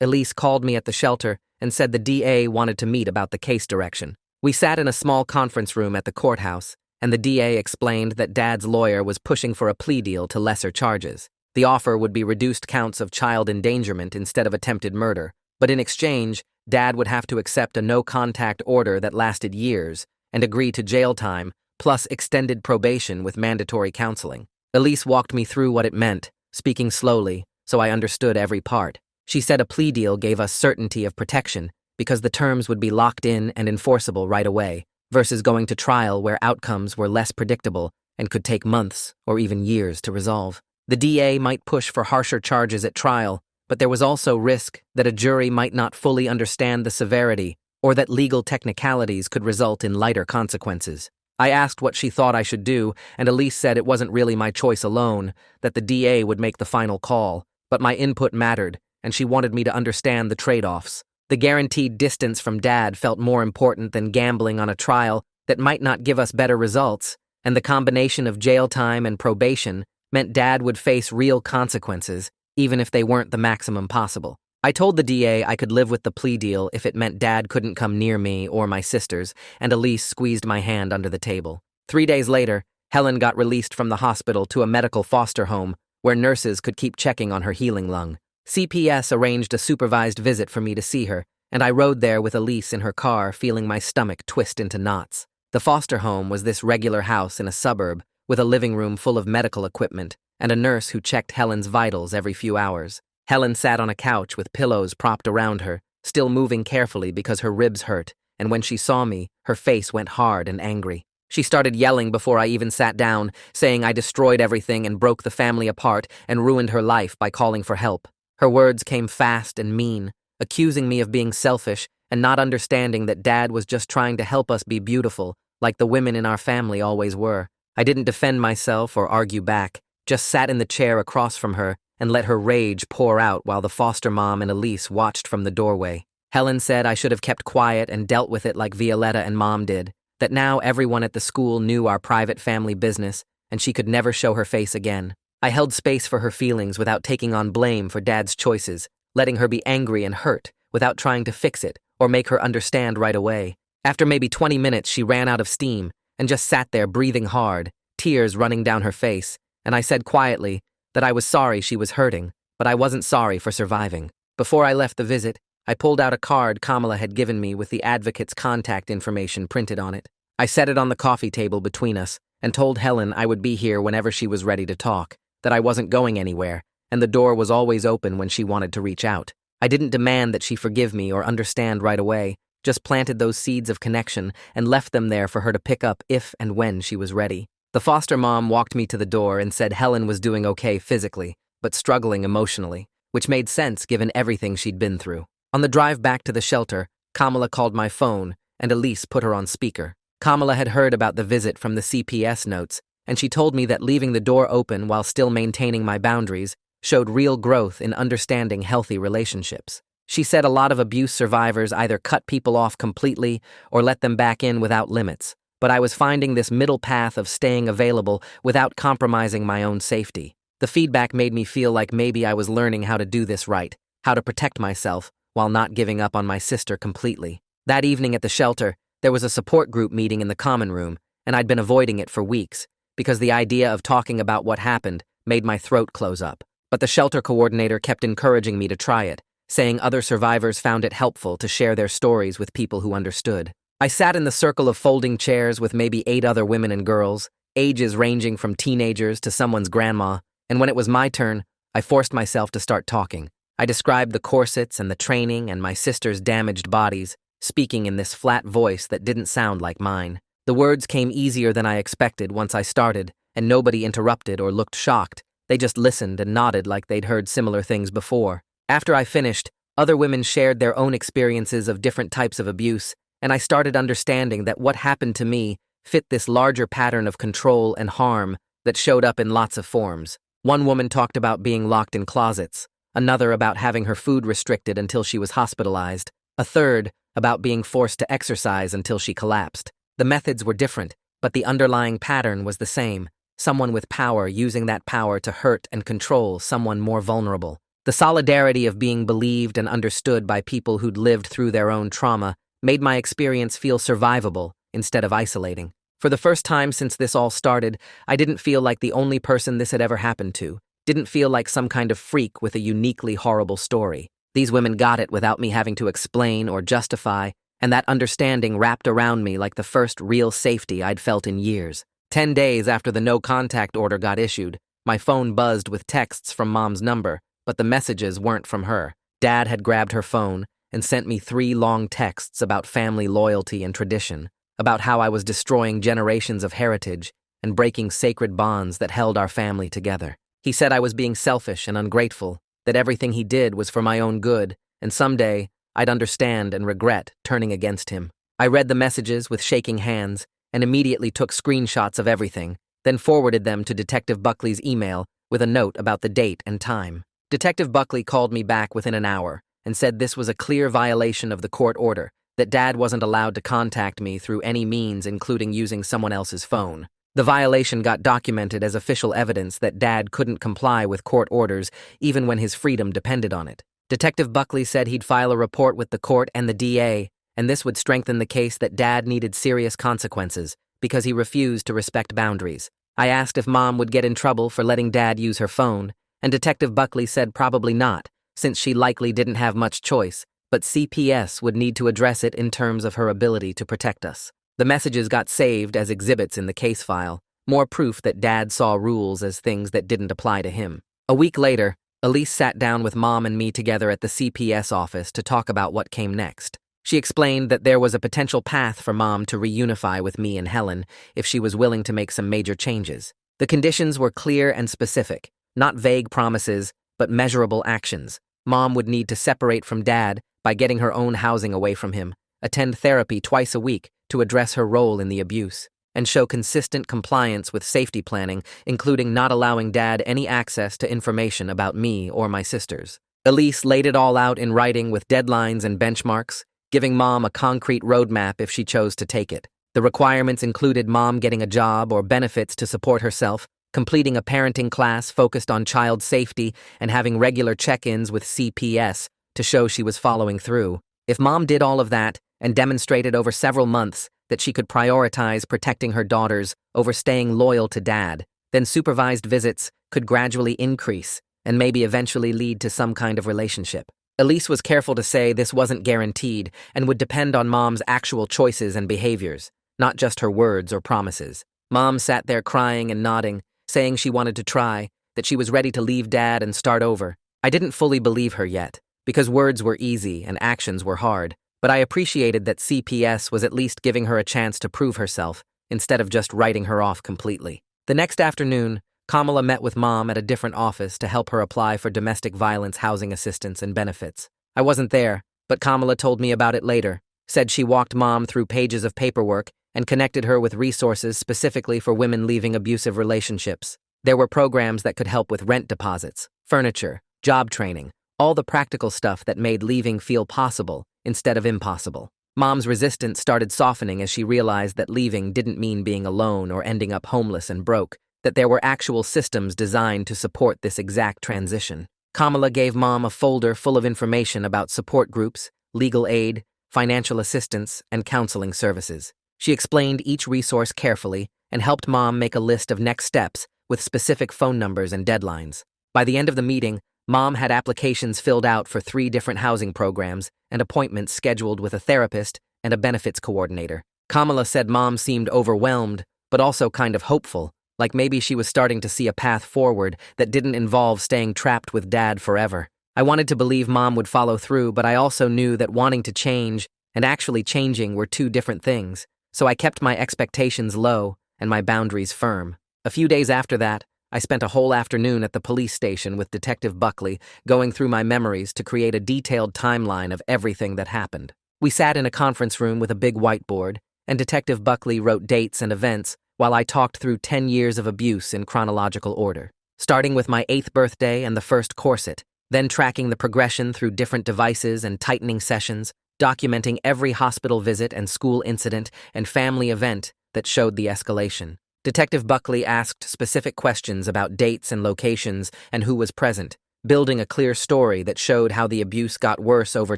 Elise called me at the shelter and said the DA wanted to meet about the case direction. We sat in a small conference room at the courthouse, and the DA explained that Dad's lawyer was pushing for a plea deal to lesser charges. The offer would be reduced counts of child endangerment instead of attempted murder, but in exchange, Dad would have to accept a no-contact order that lasted years and agree to jail time, plus extended probation with mandatory counseling. Elise walked me through what it meant, speaking slowly, so I understood every part. She said a plea deal gave us certainty of protection because the terms would be locked in and enforceable right away, versus going to trial where outcomes were less predictable and could take months or even years to resolve. The DA might push for harsher charges at trial, but there was also risk that a jury might not fully understand the severity or that legal technicalities could result in lighter consequences. I asked what she thought I should do, and Elise said it wasn't really my choice alone, that the DA would make the final call, but my input mattered, and she wanted me to understand the trade-offs. The guaranteed distance from Dad felt more important than gambling on a trial that might not give us better results, and the combination of jail time and probation meant Dad would face real consequences, even if they weren't the maximum possible. I told the DA I could live with the plea deal if it meant Dad couldn't come near me or my sisters, and Elise squeezed my hand under the table. 3 days later, Helen got released from the hospital to a medical foster home where nurses could keep checking on her healing lung. CPS arranged a supervised visit for me to see her, and I rode there with Elise in her car, feeling my stomach twist into knots. The foster home was this regular house in a suburb with a living room full of medical equipment and a nurse who checked Helen's vitals every few hours. Helen sat on a couch with pillows propped around her, still moving carefully because her ribs hurt, and when she saw me, her face went hard and angry. She started yelling before I even sat down, saying I destroyed everything and broke the family apart and ruined her life by calling for help. Her words came fast and mean, accusing me of being selfish and not understanding that Dad was just trying to help us be beautiful, like the women in our family always were. I didn't defend myself or argue back, just sat in the chair across from her and let her rage pour out while the foster mom and Elise watched from the doorway. Helen said I should have kept quiet and dealt with it like Violetta and Mom did, that now everyone at the school knew our private family business and she could never show her face again. I held space for her feelings without taking on blame for Dad's choices, letting her be angry and hurt without trying to fix it or make her understand right away. After maybe 20 minutes, she ran out of steam and just sat there breathing hard, tears running down her face, and I said quietly that I was sorry she was hurting, but I wasn't sorry for surviving. Before I left the visit, I pulled out a card Kamala had given me with the advocate's contact information printed on it. I set it on the coffee table between us and told Helen I would be here whenever she was ready to talk, that I wasn't going anywhere, and the door was always open when she wanted to reach out. I didn't demand that she forgive me or understand right away, just planted those seeds of connection and left them there for her to pick up if and when she was ready. The foster mom walked me to the door and said Helen was doing okay physically, but struggling emotionally, which made sense given everything she'd been through. On the drive back to the shelter, Kamala called my phone, and Elise put her on speaker. Kamala had heard about the visit from the CPS notes, and she told me that leaving the door open while still maintaining my boundaries showed real growth in understanding healthy relationships. She said a lot of abuse survivors either cut people off completely or let them back in without limits, but I was finding this middle path of staying available without compromising my own safety. The feedback made me feel like maybe I was learning how to do this right, how to protect myself while not giving up on my sister completely. That evening at the shelter, there was a support group meeting in the common room, and I'd been avoiding it for weeks because the idea of talking about what happened made my throat close up. But the shelter coordinator kept encouraging me to try it, saying other survivors found it helpful to share their stories with people who understood. I sat in the circle of folding chairs with maybe 8 other women and girls, ages ranging from teenagers to someone's grandma, and when it was my turn, I forced myself to start talking. I described the corsets and the training and my sister's damaged bodies, speaking in this flat voice that didn't sound like mine. The words came easier than I expected once I started, and nobody interrupted or looked shocked. They just listened and nodded like they'd heard similar things before. After I finished, other women shared their own experiences of different types of abuse, and I started understanding that what happened to me fit this larger pattern of control and harm that showed up in lots of forms. One woman talked about being locked in closets, another about having her food restricted until she was hospitalized, a third about being forced to exercise until she collapsed. The methods were different, but the underlying pattern was the same. Someone with power using that power to hurt and control someone more vulnerable. The solidarity of being believed and understood by people who'd lived through their own trauma made my experience feel survivable instead of isolating. For the first time since this all started, I didn't feel like the only person this had ever happened to. Didn't feel like some kind of freak with a uniquely horrible story. These women got it without me having to explain or justify, and that understanding wrapped around me like the first real safety I'd felt in years. 10 days after the no-contact order got issued, my phone buzzed with texts from Mom's number, but the messages weren't from her. Dad had grabbed her phone and sent me 3 long texts about family loyalty and tradition, about how I was destroying generations of heritage and breaking sacred bonds that held our family together. He said I was being selfish and ungrateful, that everything he did was for my own good, and someday I'd understand and regret turning against him. I read the messages with shaking hands and immediately took screenshots of everything, then forwarded them to Detective Buckley's email with a note about the date and time. Detective Buckley called me back within an hour and said this was a clear violation of the court order, that Dad wasn't allowed to contact me through any means, including using someone else's phone. The violation got documented as official evidence that Dad couldn't comply with court orders even when his freedom depended on it. Detective Buckley said he'd file a report with the court and the DA, and this would strengthen the case that Dad needed serious consequences because he refused to respect boundaries. I asked if Mom would get in trouble for letting Dad use her phone, and Detective Buckley said probably not, since she likely didn't have much choice, but CPS would need to address it in terms of her ability to protect us. The messages got saved as exhibits in the case file, more proof that Dad saw rules as things that didn't apply to him. A week later, Elise sat down with Mom and me together at the CPS office to talk about what came next. She explained that there was a potential path for Mom to reunify with me and Helen if she was willing to make some major changes. The conditions were clear and specific, not vague promises, but measurable actions. Mom would need to separate from Dad by getting her own housing away from him, attend therapy twice a week to address her role in the abuse, and show consistent compliance with safety planning, including not allowing Dad any access to information about me or my sisters. Elise laid it all out in writing with deadlines and benchmarks, giving Mom a concrete roadmap if she chose to take it. The requirements included Mom getting a job or benefits to support herself, completing a parenting class focused on child safety, and having regular check-ins with CPS to show she was following through. If Mom did all of that and demonstrated over several months that she could prioritize protecting her daughters over staying loyal to Dad, then supervised visits could gradually increase and maybe eventually lead to some kind of relationship. Elise was careful to say this wasn't guaranteed and would depend on Mom's actual choices and behaviors, not just her words or promises. Mom sat there crying and nodding, saying she wanted to try, that she was ready to leave Dad and start over. I didn't fully believe her yet, because words were easy and actions were hard, but I appreciated that CPS was at least giving her a chance to prove herself, instead of just writing her off completely. The next afternoon, Kamala met with Mom at a different office to help her apply for domestic violence housing assistance and benefits. I wasn't there, but Kamala told me about it later, said she walked Mom through pages of paperwork and connected her with resources specifically for women leaving abusive relationships. There were programs that could help with rent deposits, furniture, job training, all the practical stuff that made leaving feel possible instead of impossible. Mom's resistance started softening as she realized that leaving didn't mean being alone or ending up homeless and broke, that there were actual systems designed to support this exact transition. Kamala gave Mom a folder full of information about support groups, legal aid, financial assistance, and counseling services. She explained each resource carefully and helped Mom make a list of next steps with specific phone numbers and deadlines. By the end of the meeting, Mom had applications filled out for 3 different housing programs and appointments scheduled with a therapist and a benefits coordinator. Kamala said Mom seemed overwhelmed, but also kind of hopeful, like maybe she was starting to see a path forward that didn't involve staying trapped with Dad forever. I wanted to believe Mom would follow through, but I also knew that wanting to change and actually changing were 2 different things, so I kept my expectations low and my boundaries firm. A few days after that, I spent a whole afternoon at the police station with Detective Buckley, going through my memories to create a detailed timeline of everything that happened. We sat in a conference room with a big whiteboard, and Detective Buckley wrote dates and events while I talked through 10 years of abuse in chronological order, starting with my 8th birthday and the first corset, then tracking the progression through different devices and tightening sessions, documenting every hospital visit and school incident and family event that showed the escalation. Detective Buckley asked specific questions about dates and locations and who was present, building a clear story that showed how the abuse got worse over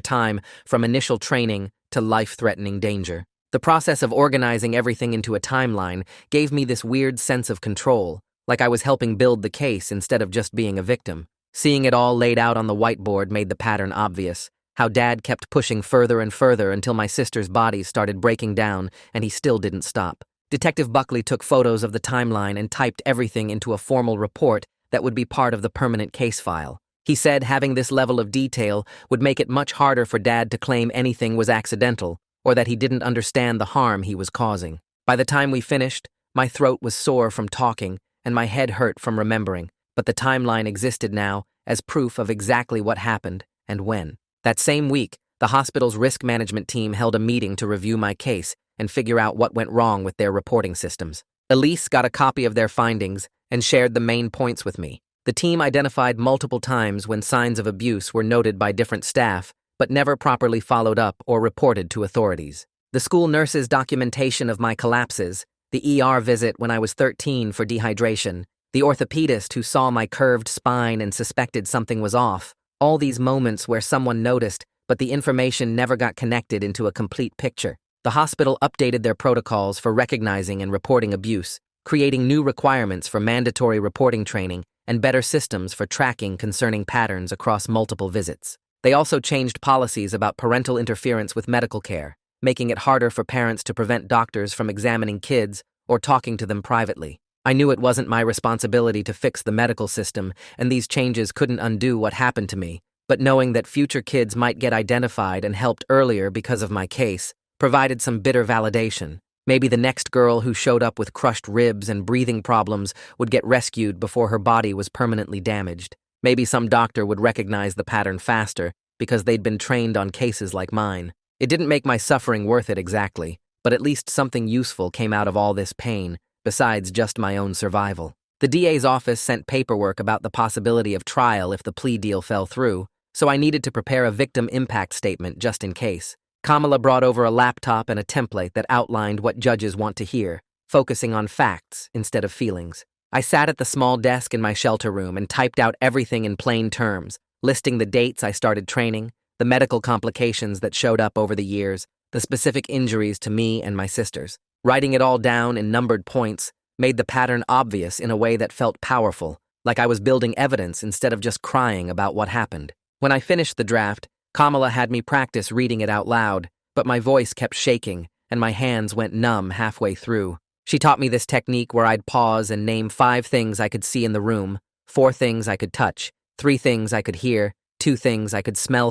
time from initial training to life-threatening danger. The process of organizing everything into a timeline gave me this weird sense of control, like I was helping build the case instead of just being a victim. Seeing it all laid out on the whiteboard made the pattern obvious, how Dad kept pushing further and further until my sister's body started breaking down and he still didn't stop. Detective Buckley took photos of the timeline and typed everything into a formal report that would be part of the permanent case file. He said having this level of detail would make it much harder for Dad to claim anything was accidental or that he didn't understand the harm he was causing. By the time we finished, my throat was sore from talking and my head hurt from remembering, but the timeline existed now as proof of exactly what happened and when. That same week, the hospital's risk management team held a meeting to review my case and figure out what went wrong with their reporting systems. Elise got a copy of their findings and shared the main points with me. The team identified multiple times when signs of abuse were noted by different staff, but never properly followed up or reported to authorities. The school nurse's documentation of my collapses, the ER visit when I was 13 for dehydration, the orthopedist who saw my curved spine and suspected something was off, all these moments where someone noticed, but the information never got connected into a complete picture. The hospital updated their protocols for recognizing and reporting abuse, creating new requirements for mandatory reporting training and better systems for tracking concerning patterns across multiple visits. They also changed policies about parental interference with medical care, making it harder for parents to prevent doctors from examining kids or talking to them privately. I knew it wasn't my responsibility to fix the medical system, and these changes couldn't undo what happened to me, but knowing that future kids might get identified and helped earlier because of my case provided some bitter validation. Maybe the next girl who showed up with crushed ribs and breathing problems would get rescued before her body was permanently damaged. Maybe some doctor would recognize the pattern faster because they'd been trained on cases like mine. It didn't make my suffering worth it exactly, but at least something useful came out of all this pain, besides just my own survival. The DA's office sent paperwork about the possibility of trial if the plea deal fell through, so I needed to prepare a victim impact statement just in case. Kamala brought over a laptop and a template that outlined what judges want to hear, focusing on facts instead of feelings. I sat at the small desk in my shelter room and typed out everything in plain terms, listing the dates I started training, the medical complications that showed up over the years, the specific injuries to me and my sisters. Writing it all down in numbered points made the pattern obvious in a way that felt powerful, like I was building evidence instead of just crying about what happened. When I finished the draft, Kamala had me practice reading it out loud, but my voice kept shaking and my hands went numb halfway through. She taught me this technique where I'd pause and name 5 things I could see in the room, 4 things I could touch, 3 things I could hear, 2 things I could smell,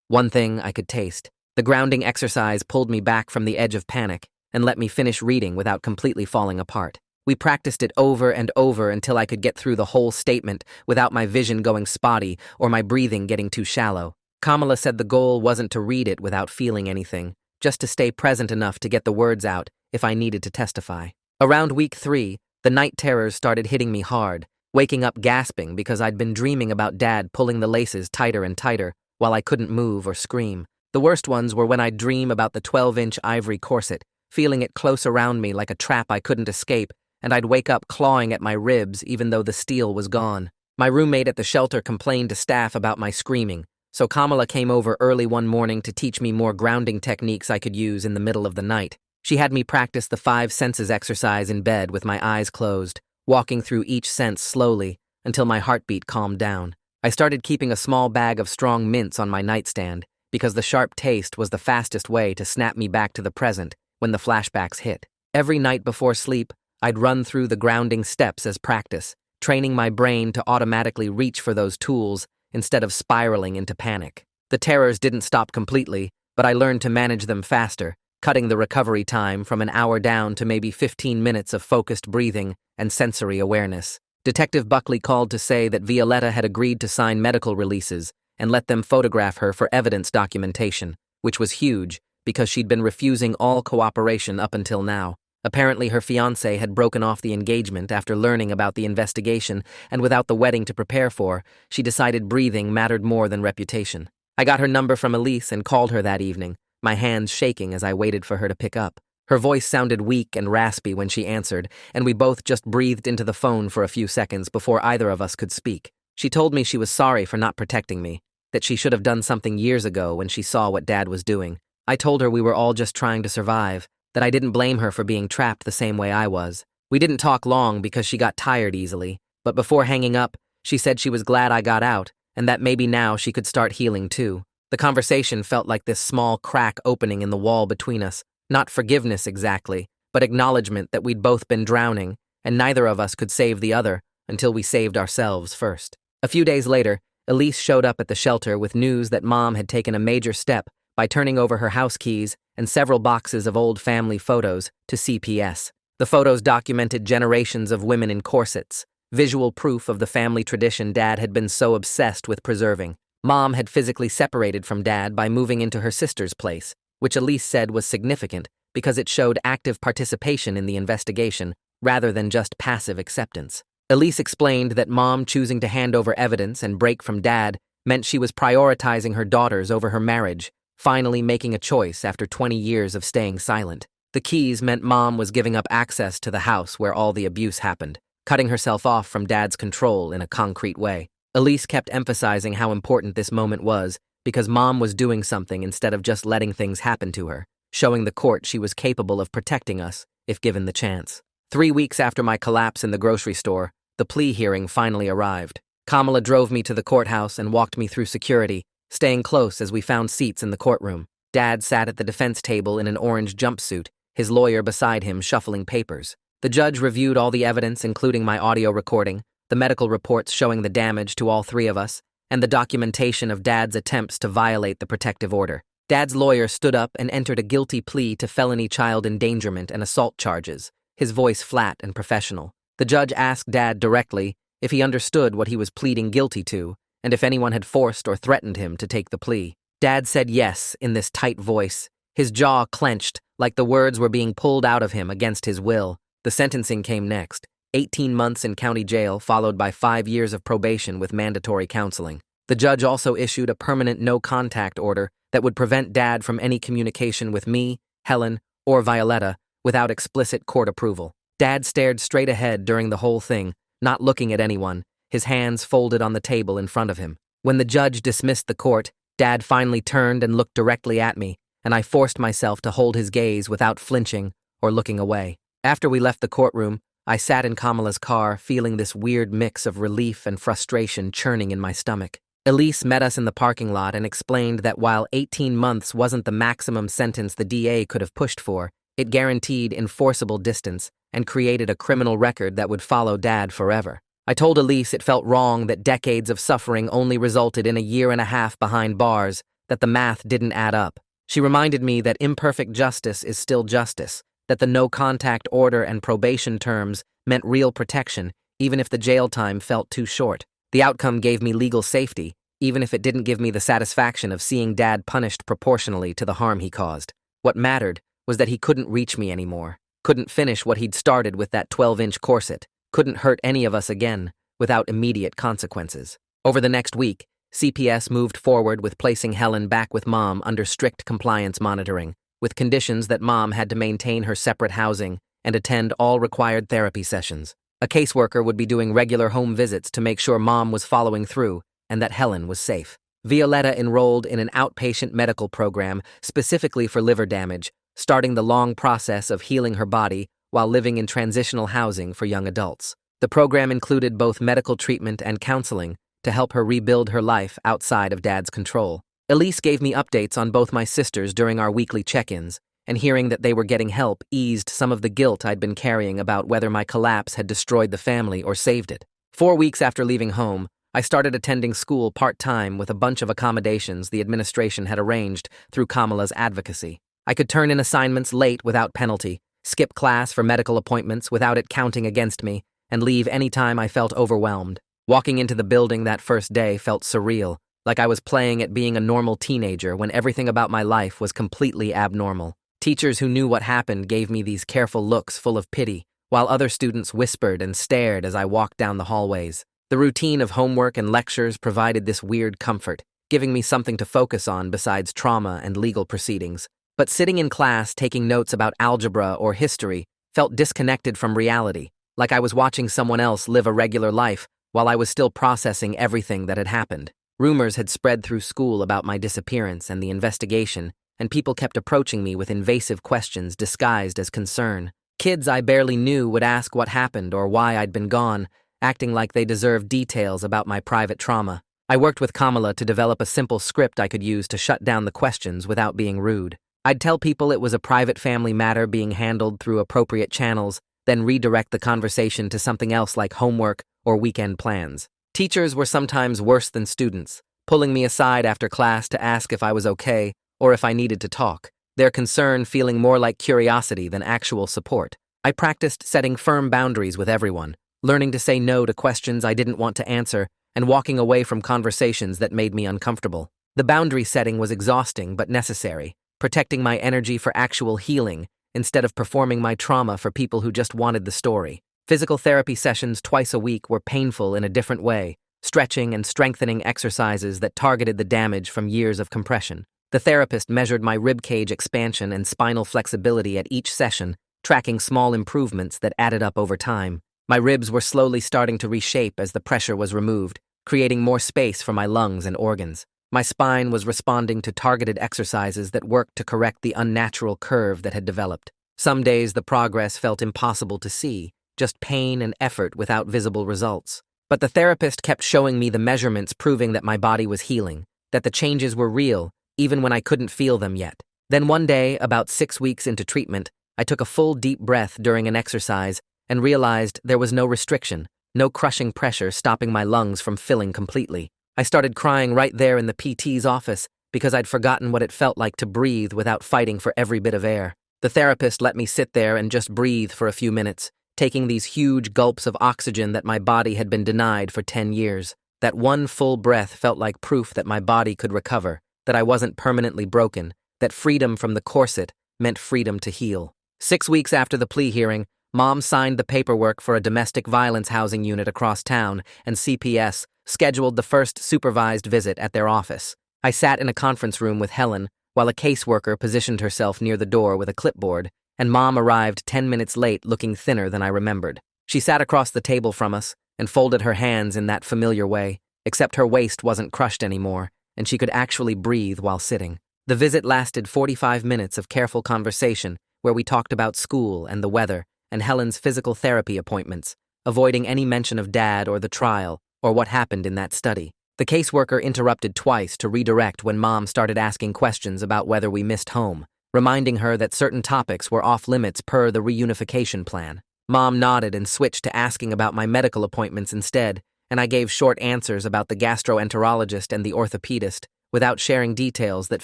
1 thing I could taste. The grounding exercise pulled me back from the edge of panic and let me finish reading without completely falling apart. We practiced it over and over until I could get through the whole statement without my vision going spotty or my breathing getting too shallow. Kamala said the goal wasn't to read it without feeling anything, just to stay present enough to get the words out if I needed to testify. Around week 3, the night terrors started hitting me hard, waking up gasping because I'd been dreaming about Dad pulling the laces tighter and tighter while I couldn't move or scream. The worst ones were when I'd dream about the 12-inch ivory corset, feeling it close around me like a trap I couldn't escape, and I'd wake up clawing at my ribs even though the steel was gone. My roommate at the shelter complained to staff about my screaming, so Kamala came over early one morning to teach me more grounding techniques I could use in the middle of the night. She had me practice the 5 senses exercise in bed with my eyes closed, walking through each sense slowly until my heartbeat calmed down. I started keeping a small bag of strong mints on my nightstand because the sharp taste was the fastest way to snap me back to the present when the flashbacks hit. Every night before sleep, I'd run through the grounding steps as practice, training my brain to automatically reach for those tools instead of spiraling into panic. The terrors didn't stop completely, but I learned to manage them faster, cutting the recovery time from an hour down to maybe 15 minutes of focused breathing and sensory awareness. Detective Buckley called to say that Violetta had agreed to sign medical releases and let them photograph her for evidence documentation, which was huge because she'd been refusing all cooperation up until now. Apparently her fiancé had broken off the engagement after learning about the investigation, and without the wedding to prepare for, she decided breathing mattered more than reputation. I got her number from Elise and called her that evening, my hands shaking as I waited for her to pick up. Her voice sounded weak and raspy when she answered, and we both just breathed into the phone for a few seconds before either of us could speak. She told me she was sorry for not protecting me, that she should have done something years ago when she saw what Dad was doing. I told her we were all just trying to survive, that I didn't blame her for being trapped the same way I was. We didn't talk long because she got tired easily, but before hanging up, she said she was glad I got out, and that maybe now she could start healing too. The conversation felt like this small crack opening in the wall between us. Not forgiveness exactly, but acknowledgement that we'd both been drowning, and neither of us could save the other until we saved ourselves first. A few days later, Elise showed up at the shelter with news that Mom had taken a major step by turning over her house keys and several boxes of old family photos to CPS. The photos documented generations of women in corsets, visual proof of the family tradition Dad had been so obsessed with preserving. Mom had physically separated from Dad by moving into her sister's place, which Elise said was significant because it showed active participation in the investigation rather than just passive acceptance. Elise explained that Mom choosing to hand over evidence and break from Dad meant she was prioritizing her daughters over her marriage, finally making a choice after 20 years of staying silent. The keys meant Mom was giving up access to the house where all the abuse happened, cutting herself off from Dad's control in a concrete way. Elise kept emphasizing how important this moment was because Mom was doing something instead of just letting things happen to her, showing the court she was capable of protecting us if given the chance. 3 weeks after my collapse in the grocery store, the plea hearing finally arrived. Kamala drove me to the courthouse and walked me through security, staying close as we found seats in the courtroom. Dad sat at the defense table in an orange jumpsuit, his lawyer beside him shuffling papers. The judge reviewed all the evidence, including my audio recording, the medical reports showing the damage to all three of us, and the documentation of Dad's attempts to violate the protective order. Dad's lawyer stood up and entered a guilty plea to felony child endangerment and assault charges, his voice flat and professional. The judge asked Dad directly if he understood what he was pleading guilty to and if anyone had forced or threatened him to take the plea. Dad said yes in this tight voice, his jaw clenched like the words were being pulled out of him against his will. The sentencing came next, 18 months in county jail followed by 5 years of probation with mandatory counseling. The judge also issued a permanent no-contact order that would prevent Dad from any communication with me, Helen, or Violetta without explicit court approval. Dad stared straight ahead during the whole thing, not looking at anyone, his hands folded on the table in front of him. When the judge dismissed the court, Dad finally turned and looked directly at me, and I forced myself to hold his gaze without flinching or looking away. After we left the courtroom, I sat in Kamala's car, feeling this weird mix of relief and frustration churning in my stomach. Elise met us in the parking lot and explained that while 18 months wasn't the maximum sentence the DA could have pushed for, it guaranteed enforceable distance and created a criminal record that would follow Dad forever. I told Elise it felt wrong that decades of suffering only resulted in a 1.5 years behind bars, that the math didn't add up. She reminded me that imperfect justice is still justice, that the no-contact order and probation terms meant real protection, even if the jail time felt too short. The outcome gave me legal safety, even if it didn't give me the satisfaction of seeing Dad punished proportionally to the harm he caused. What mattered was that he couldn't reach me anymore, couldn't finish what he'd started with that 12-inch corset, couldn't hurt any of us again without immediate consequences. Over the next week, CPS moved forward with placing Helen back with Mom under strict compliance monitoring, with conditions that Mom had to maintain her separate housing and attend all required therapy sessions. A caseworker would be doing regular home visits to make sure Mom was following through and that Helen was safe. Violetta enrolled in an outpatient medical program specifically for liver damage, starting the long process of healing her body while living in transitional housing for young adults. The program included both medical treatment and counseling to help her rebuild her life outside of Dad's control. Elise gave me updates on both my sisters during our weekly check-ins, and hearing that they were getting help eased some of the guilt I'd been carrying about whether my collapse had destroyed the family or saved it. 4 weeks after leaving home, I started attending school part-time with a bunch of accommodations the administration had arranged through Kamala's advocacy. I could turn in assignments late without penalty, skip class for medical appointments without it counting against me, and leave anytime I felt overwhelmed. Walking into the building that first day felt surreal, like I was playing at being a normal teenager when everything about my life was completely abnormal. Teachers who knew what happened gave me these careful looks full of pity, while other students whispered and stared as I walked down the hallways. The routine of homework and lectures provided this weird comfort, giving me something to focus on besides trauma and legal proceedings. But sitting in class taking notes about algebra or history felt disconnected from reality, like I was watching someone else live a regular life while I was still processing everything that had happened. Rumors had spread through school about my disappearance and the investigation, and people kept approaching me with invasive questions disguised as concern. Kids I barely knew would ask what happened or why I'd been gone, acting like they deserved details about my private trauma. I worked with Kamala to develop a simple script I could use to shut down the questions without being rude. I'd tell people it was a private family matter being handled through appropriate channels, then redirect the conversation to something else like homework or weekend plans. Teachers were sometimes worse than students, pulling me aside after class to ask if I was okay or if I needed to talk, their concern feeling more like curiosity than actual support. I practiced setting firm boundaries with everyone, learning to say no to questions I didn't want to answer and walking away from conversations that made me uncomfortable. The boundary setting was exhausting but necessary, protecting my energy for actual healing instead of performing my trauma for people who just wanted the story. Physical therapy sessions twice a week were painful in a different way, stretching and strengthening exercises that targeted the damage from years of compression. The therapist measured my ribcage expansion and spinal flexibility at each session, tracking small improvements that added up over time. My ribs were slowly starting to reshape as the pressure was removed, creating more space for my lungs and organs. My spine was responding to targeted exercises that worked to correct the unnatural curve that had developed. Some days the progress felt impossible to see, just pain and effort without visible results. But the therapist kept showing me the measurements proving that my body was healing, that the changes were real, even when I couldn't feel them yet. Then one day, about 6 weeks into treatment, I took a full deep breath during an exercise and realized there was no restriction, no crushing pressure stopping my lungs from filling completely. I started crying right there in the PT's office because I'd forgotten what it felt like to breathe without fighting for every bit of air. The therapist let me sit there and just breathe for a few minutes, taking these huge gulps of oxygen that my body had been denied for 10 years. That one full breath felt like proof that my body could recover, that I wasn't permanently broken, that freedom from the corset meant freedom to heal. 6 weeks after the plea hearing, Mom signed the paperwork for a domestic violence housing unit across town, and CPS scheduled the first supervised visit at their office. I sat in a conference room with Helen while a caseworker positioned herself near the door with a clipboard, and Mom arrived 10 minutes late looking thinner than I remembered. She sat across the table from us and folded her hands in that familiar way, except her waist wasn't crushed anymore, and she could actually breathe while sitting. The visit lasted 45 minutes of careful conversation where we talked about school and the weather and Helen's physical therapy appointments, avoiding any mention of Dad or the trial or what happened in that study. The caseworker interrupted twice to redirect when Mom started asking questions about whether we missed home, reminding her that certain topics were off limits per the reunification plan. Mom nodded and switched to asking about my medical appointments instead, and I gave short answers about the gastroenterologist and the orthopedist without sharing details that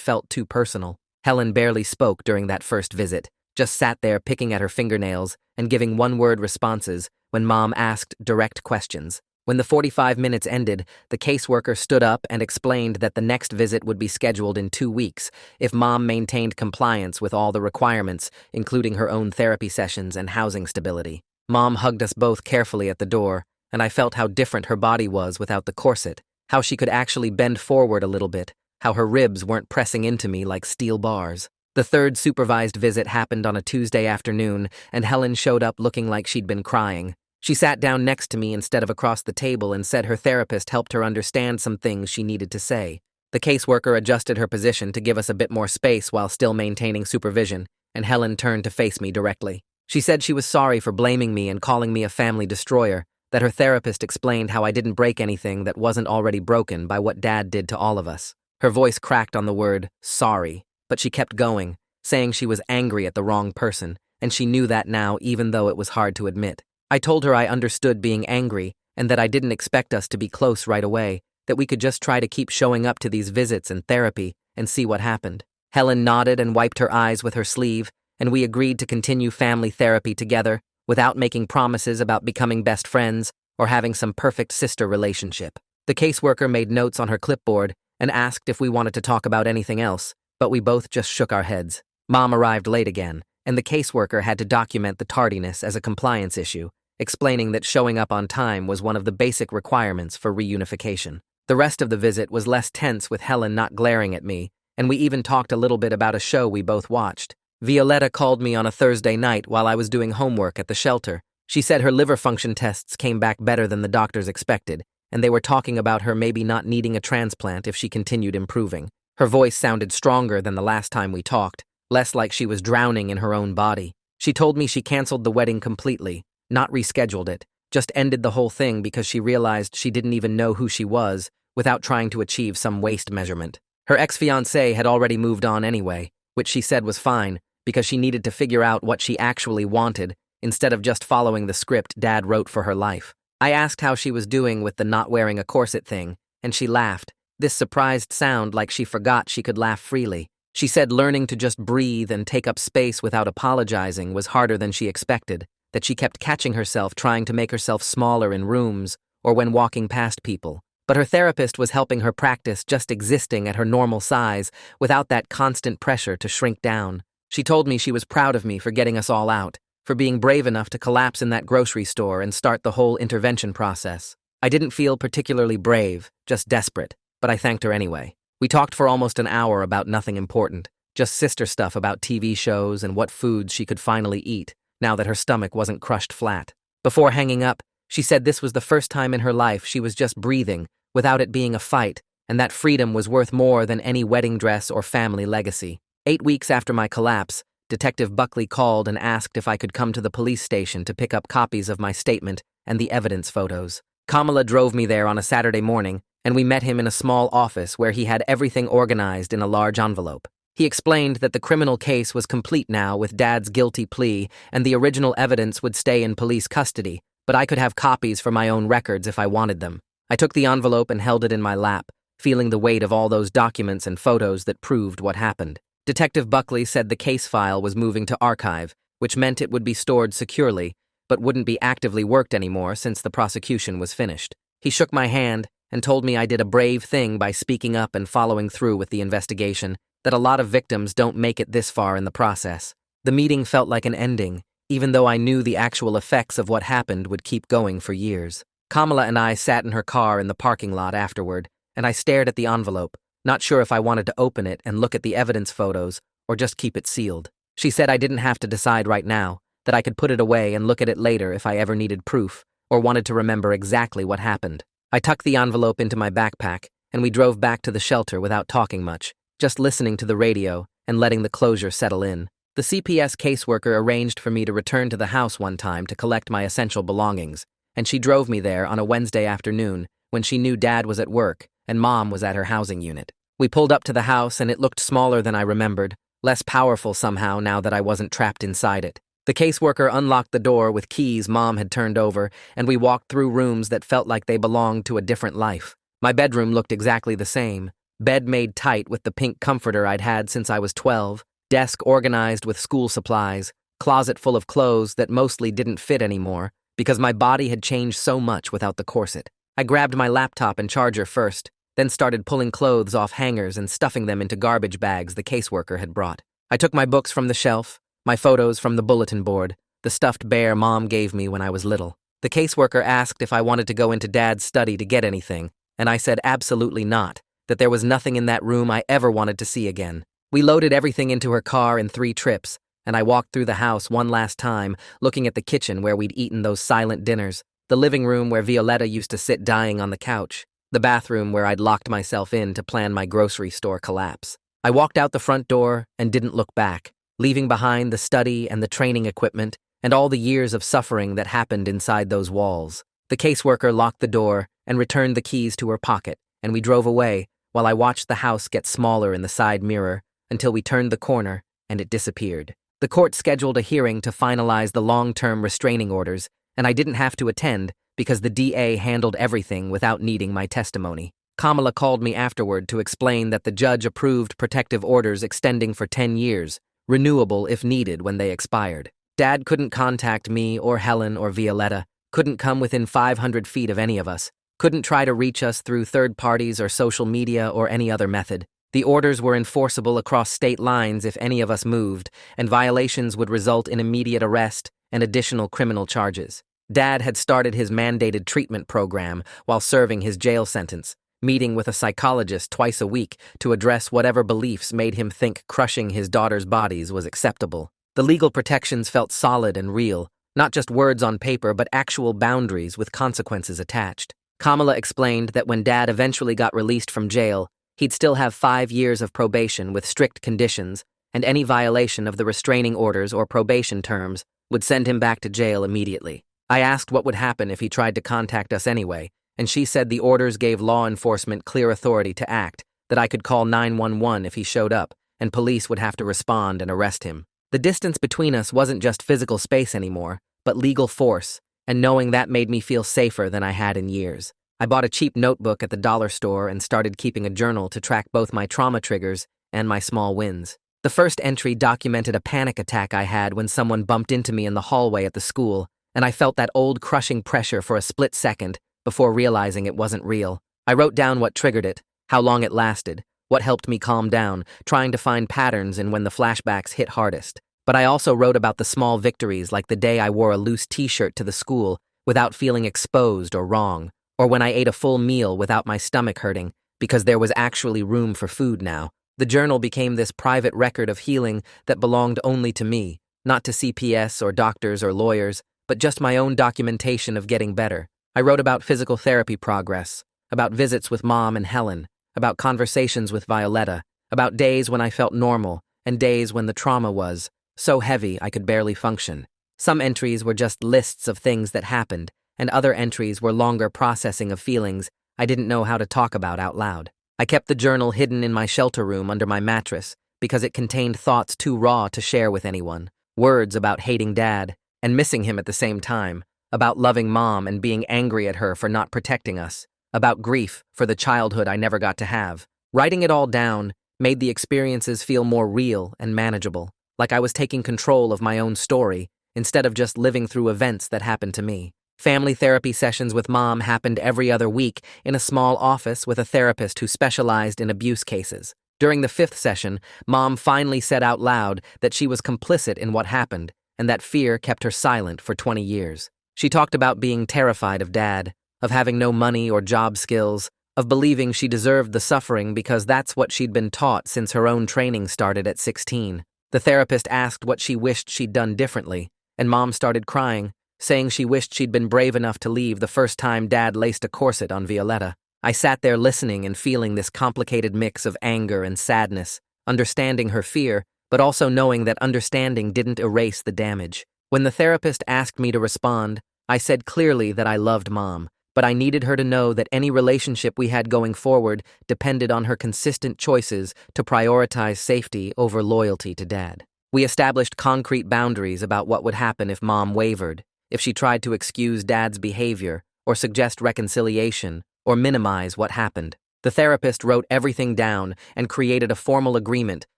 felt too personal. Helen barely spoke during that first visit, just sat there picking at her fingernails and giving one-word responses when Mom asked direct questions. When the 45 minutes ended, the caseworker stood up and explained that the next visit would be scheduled in 2 weeks if Mom maintained compliance with all the requirements, including her own therapy sessions and housing stability. Mom hugged us both carefully at the door, and I felt how different her body was without the corset, how she could actually bend forward a little bit, how her ribs weren't pressing into me like steel bars. The third supervised visit happened on a Tuesday afternoon, and Helen showed up looking like she'd been crying. She sat down next to me instead of across the table and said her therapist helped her understand some things she needed to say. The caseworker adjusted her position to give us a bit more space while still maintaining supervision, and Helen turned to face me directly. She said she was sorry for blaming me and calling me a family destroyer, that her therapist explained how I didn't break anything that wasn't already broken by what Dad did to all of us. Her voice cracked on the word, sorry, but she kept going, saying she was angry at the wrong person, and she knew that now even though it was hard to admit. I told her I understood being angry and that I didn't expect us to be close right away, that we could just try to keep showing up to these visits and therapy and see what happened. Helen nodded and wiped her eyes with her sleeve, and we agreed to continue family therapy together without making promises about becoming best friends or having some perfect sister relationship. The caseworker made notes on her clipboard and asked if we wanted to talk about anything else, but we both just shook our heads. Mom arrived late again, and the caseworker had to document the tardiness as a compliance issue, explaining that showing up on time was one of the basic requirements for reunification. The rest of the visit was less tense with Helen not glaring at me, and we even talked a little bit about a show we both watched. Violetta called me on a Thursday night while I was doing homework at the shelter. She said her liver function tests came back better than the doctors expected, and they were talking about her maybe not needing a transplant if she continued improving. Her voice sounded stronger than the last time we talked, less like she was drowning in her own body. She told me she canceled the wedding completely, not rescheduled it, just ended the whole thing because she realized she didn't even know who she was without trying to achieve some waist measurement. Her ex-fiancé had already moved on anyway, which she said was fine because she needed to figure out what she actually wanted instead of just following the script Dad wrote for her life. I asked how she was doing with the not wearing a corset thing, and she laughed, this surprised sound like she forgot she could laugh freely. She said learning to just breathe and take up space without apologizing was harder than she expected, that she kept catching herself trying to make herself smaller in rooms or when walking past people. But her therapist was helping her practice just existing at her normal size without that constant pressure to shrink down. She told me she was proud of me for getting us all out, for being brave enough to collapse in that grocery store and start the whole intervention process. I didn't feel particularly brave, just desperate, but I thanked her anyway. We talked for almost an hour about nothing important, just sister stuff about TV shows and what foods she could finally eat, now that her stomach wasn't crushed flat. Before hanging up, she said this was the first time in her life she was just breathing, without it being a fight, and that freedom was worth more than any wedding dress or family legacy. 8 weeks after my collapse, Detective Buckley called and asked if I could come to the police station to pick up copies of my statement and the evidence photos. Kamala drove me there on a Saturday morning, and we met him in a small office where he had everything organized in a large envelope. He explained that the criminal case was complete now with Dad's guilty plea and the original evidence would stay in police custody, but I could have copies for my own records if I wanted them. I took the envelope and held it in my lap, feeling the weight of all those documents and photos that proved what happened. Detective Buckley said the case file was moving to archive, which meant it would be stored securely, but wouldn't be actively worked anymore since the prosecution was finished. He shook my hand and told me I did a brave thing by speaking up and following through with the investigation, that a lot of victims don't make it this far in the process. The meeting felt like an ending, even though I knew the actual effects of what happened would keep going for years. Kamala and I sat in her car in the parking lot afterward, and I stared at the envelope, not sure if I wanted to open it and look at the evidence photos or just keep it sealed. She said I didn't have to decide right now, that I could put it away and look at it later if I ever needed proof or wanted to remember exactly what happened. I tucked the envelope into my backpack, and we drove back to the shelter without talking much, just listening to the radio and letting the closure settle in. The CPS caseworker arranged for me to return to the house one time to collect my essential belongings, and she drove me there on a Wednesday afternoon when she knew Dad was at work and Mom was at her housing unit. We pulled up to the house and it looked smaller than I remembered, less powerful somehow now that I wasn't trapped inside it. The caseworker unlocked the door with keys Mom had turned over, and we walked through rooms that felt like they belonged to a different life. My bedroom looked exactly the same. Bed made tight with the pink comforter I'd had since I was 12, desk organized with school supplies, closet full of clothes that mostly didn't fit anymore because my body had changed so much without the corset. I grabbed my laptop and charger first, then started pulling clothes off hangers and stuffing them into garbage bags the caseworker had brought. I took my books from the shelf, my photos from the bulletin board, the stuffed bear Mom gave me when I was little. The caseworker asked if I wanted to go into Dad's study to get anything, and I said absolutely not, that there was nothing in that room I ever wanted to see again. We loaded everything into her car in 3 trips, and I walked through the house one last time, looking at the kitchen where we'd eaten those silent dinners, the living room where Violetta used to sit dying on the couch, the bathroom where I'd locked myself in to plan my grocery store collapse. I walked out the front door and didn't look back, leaving behind the study and the training equipment and all the years of suffering that happened inside those walls. The caseworker locked the door and returned the keys to her pocket, and we drove away while I watched the house get smaller in the side mirror until we turned the corner and it disappeared. The court scheduled a hearing to finalize the long-term restraining orders, and I didn't have to attend because the DA handled everything without needing my testimony. Kamala called me afterward to explain that the judge approved protective orders extending for 10 years, renewable if needed when they expired. Dad couldn't contact me or Helen or Violetta, couldn't come within 500 feet of any of us, couldn't try to reach us through third parties or social media or any other method. The orders were enforceable across state lines if any of us moved, and violations would result in immediate arrest and additional criminal charges. Dad had started his mandated treatment program while serving his jail sentence, meeting with a psychologist twice a week to address whatever beliefs made him think crushing his daughter's bodies was acceptable. The legal protections felt solid and real, not just words on paper but actual boundaries with consequences attached. Kamala explained that when Dad eventually got released from jail, he'd still have 5 years of probation with strict conditions, and any violation of the restraining orders or probation terms would send him back to jail immediately. I asked what would happen if he tried to contact us anyway, and she said the orders gave law enforcement clear authority to act, that I could call 911 if he showed up, and police would have to respond and arrest him. The distance between us wasn't just physical space anymore, but legal force, and knowing that made me feel safer than I had in years. I bought a cheap notebook at the dollar store and started keeping a journal to track both my trauma triggers and my small wins. The first entry documented a panic attack I had when someone bumped into me in the hallway at the school, and I felt that old crushing pressure for a split second before realizing it wasn't real. I wrote down what triggered it, how long it lasted, what helped me calm down, trying to find patterns in when the flashbacks hit hardest. But I also wrote about the small victories, like the day I wore a loose t-shirt to the school without feeling exposed or wrong, or when I ate a full meal without my stomach hurting because there was actually room for food now. The journal became this private record of healing that belonged only to me, not to CPS or doctors or lawyers, but just my own documentation of getting better. I wrote about physical therapy progress, about visits with Mom and Helen, about conversations with Violetta, about days when I felt normal and days when the trauma was so heavy I could barely function. Some entries were just lists of things that happened, and other entries were longer processing of feelings I didn't know how to talk about out loud. I kept the journal hidden in my shelter room under my mattress because it contained thoughts too raw to share with anyone, words about hating Dad and missing him at the same time, about loving Mom and being angry at her for not protecting us, about grief for the childhood I never got to have. Writing it all down made the experiences feel more real and manageable, like I was taking control of my own story instead of just living through events that happened to me. Family therapy sessions with Mom happened every other week in a small office with a therapist who specialized in abuse cases. During the 5th session, Mom finally said out loud that she was complicit in what happened and that fear kept her silent for 20 years. She talked about being terrified of Dad, of having no money or job skills, of believing she deserved the suffering because that's what she'd been taught since her own training started at 16. The therapist asked what she wished she'd done differently, and Mom started crying, saying she wished she'd been brave enough to leave the first time Dad laced a corset on Violetta. I sat there listening and feeling this complicated mix of anger and sadness, understanding her fear, but also knowing that understanding didn't erase the damage. When the therapist asked me to respond, I said clearly that I loved Mom, but I needed her to know that any relationship we had going forward depended on her consistent choices to prioritize safety over loyalty to Dad. We established concrete boundaries about what would happen if Mom wavered, if she tried to excuse Dad's behavior, or suggest reconciliation, or minimize what happened. The therapist wrote everything down and created a formal agreement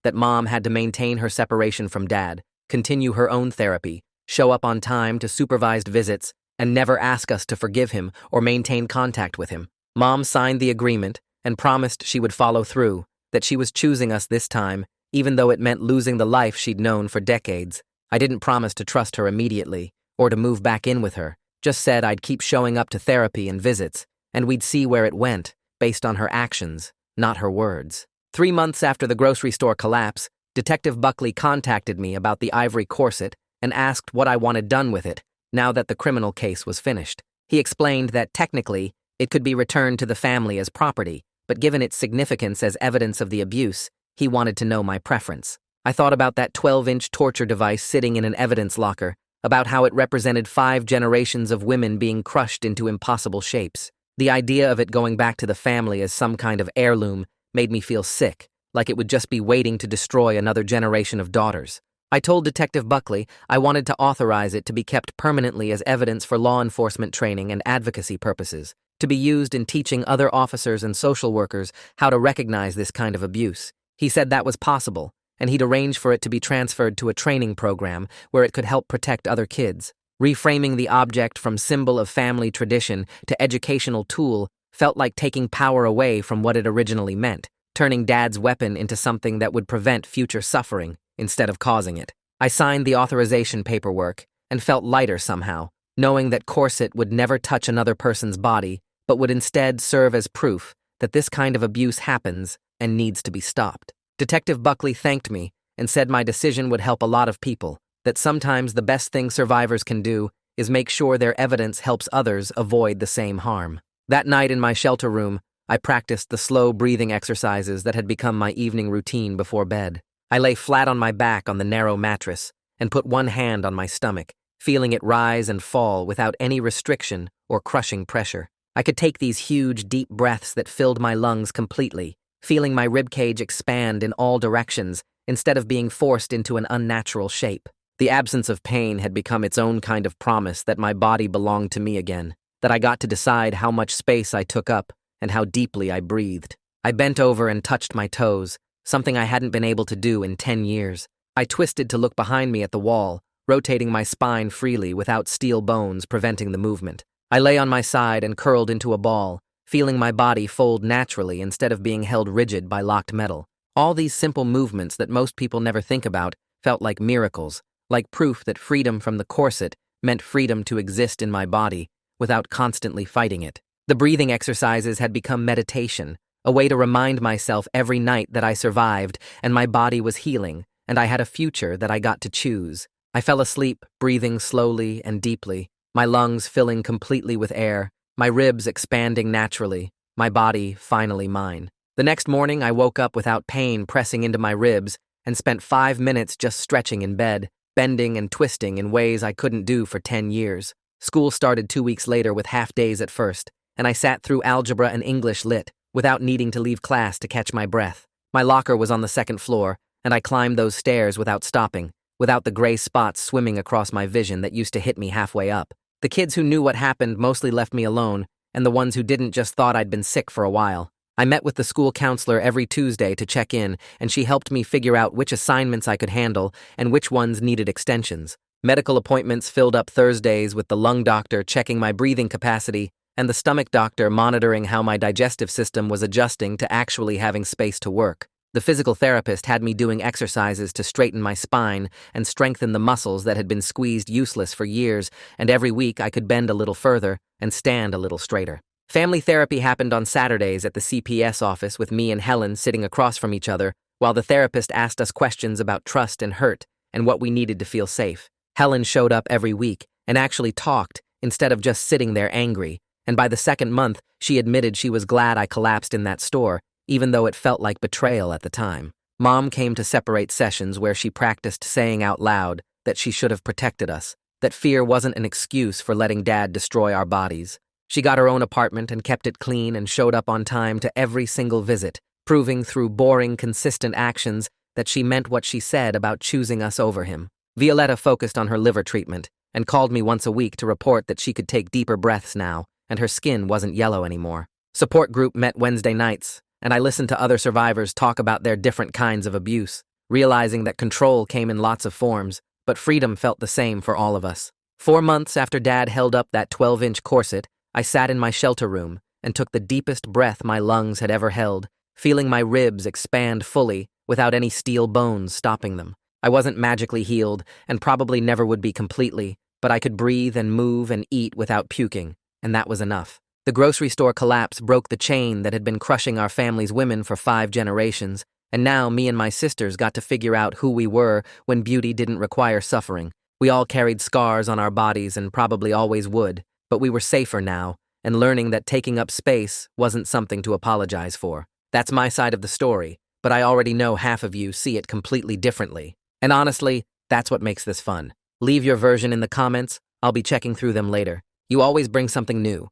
that Mom had to maintain her separation from Dad, continue her own therapy, show up on time to supervised visits, and never ask us to forgive him or maintain contact with him. Mom signed the agreement and promised she would follow through, that she was choosing us this time, even though it meant losing the life she'd known for decades. I didn't promise to trust her immediately, or to move back in with her, just said I'd keep showing up to therapy and visits, and we'd see where it went, based on her actions, not her words. 3 months after the grocery store collapse, Detective Buckley contacted me about the ivory corset and asked what I wanted done with it, now that the criminal case was finished. He explained that technically, it could be returned to the family as property, but given its significance as evidence of the abuse, he wanted to know my preference. I thought about that 12-inch torture device sitting in an evidence locker, about how it represented 5 generations of women being crushed into impossible shapes. The idea of it going back to the family as some kind of heirloom made me feel sick, like it would just be waiting to destroy another generation of daughters. I told Detective Buckley I wanted to authorize it to be kept permanently as evidence for law enforcement training and advocacy purposes, to be used in teaching other officers and social workers how to recognize this kind of abuse. He said that was possible, and he'd arrange for it to be transferred to a training program where it could help protect other kids. Reframing the object from symbol of family tradition to educational tool felt like taking power away from what it originally meant, turning Dad's weapon into something that would prevent future suffering instead of causing it. I signed the authorization paperwork and felt lighter somehow, knowing that corset would never touch another person's body, but would instead serve as proof that this kind of abuse happens and needs to be stopped. Detective Buckley thanked me and said my decision would help a lot of people, that sometimes the best thing survivors can do is make sure their evidence helps others avoid the same harm. That night in my shelter room, I practiced the slow breathing exercises that had become my evening routine before bed. I lay flat on my back on the narrow mattress and put one hand on my stomach, feeling it rise and fall without any restriction or crushing pressure. I could take these huge, deep breaths that filled my lungs completely, feeling my ribcage expand in all directions instead of being forced into an unnatural shape. The absence of pain had become its own kind of promise that my body belonged to me again, that I got to decide how much space I took up and how deeply I breathed. I bent over and touched my toes, something I hadn't been able to do in 10 years. I twisted to look behind me at the wall, rotating my spine freely without steel bones preventing the movement. I lay on my side and curled into a ball, feeling my body fold naturally instead of being held rigid by locked metal. All these simple movements that most people never think about felt like miracles, like proof that freedom from the corset meant freedom to exist in my body without constantly fighting it. The breathing exercises had become meditation, a way to remind myself every night that I survived and my body was healing, and I had a future that I got to choose. I fell asleep, breathing slowly and deeply, my lungs filling completely with air, my ribs expanding naturally, my body finally mine. The next morning, I woke up without pain pressing into my ribs and spent 5 minutes just stretching in bed, bending and twisting in ways I couldn't do for 10 years. School started 2 weeks later with half days at first, and I sat through algebra and English lit without needing to leave class to catch my breath. My locker was on the second floor, and I climbed those stairs without stopping, without the gray spots swimming across my vision that used to hit me halfway up. The kids who knew what happened mostly left me alone, and the ones who didn't just thought I'd been sick for a while. I met with the school counselor every Tuesday to check in, and she helped me figure out which assignments I could handle and which ones needed extensions. Medical appointments filled up Thursdays with the lung doctor checking my breathing capacity and the stomach doctor monitoring how my digestive system was adjusting to actually having space to work. The physical therapist had me doing exercises to straighten my spine and strengthen the muscles that had been squeezed useless for years, and every week I could bend a little further and stand a little straighter. Family therapy happened on Saturdays at the CPS office with me and Helen sitting across from each other, while the therapist asked us questions about trust and hurt and what we needed to feel safe. Helen showed up every week and actually talked instead of just sitting there angry, and by the second month, she admitted she was glad I collapsed in that store, even though it felt like betrayal at the time. Mom came to separate sessions where she practiced saying out loud that she should have protected us, that fear wasn't an excuse for letting Dad destroy our bodies. She got her own apartment and kept it clean and showed up on time to every single visit, proving through boring, consistent actions that she meant what she said about choosing us over him. Violetta focused on her liver treatment and called me once a week to report that she could take deeper breaths now and her skin wasn't yellow anymore. Support group met Wednesday nights, and I listened to other survivors talk about their different kinds of abuse, realizing that control came in lots of forms, but freedom felt the same for all of us. 4 months after Dad held up that 12-inch corset, I sat in my shelter room and took the deepest breath my lungs had ever held, feeling my ribs expand fully without any steel bones stopping them. I wasn't magically healed and probably never would be completely, but I could breathe and move and eat without puking, and that was enough. The grocery store collapse broke the chain that had been crushing our family's women for 5 generations, and now me and my sisters got to figure out who we were when beauty didn't require suffering. We all carried scars on our bodies and probably always would, but we were safer now, and learning that taking up space wasn't something to apologize for. That's my side of the story, but I already know half of you see it completely differently. And honestly, that's what makes this fun. Leave your version in the comments. I'll be checking through them later. You always bring something new.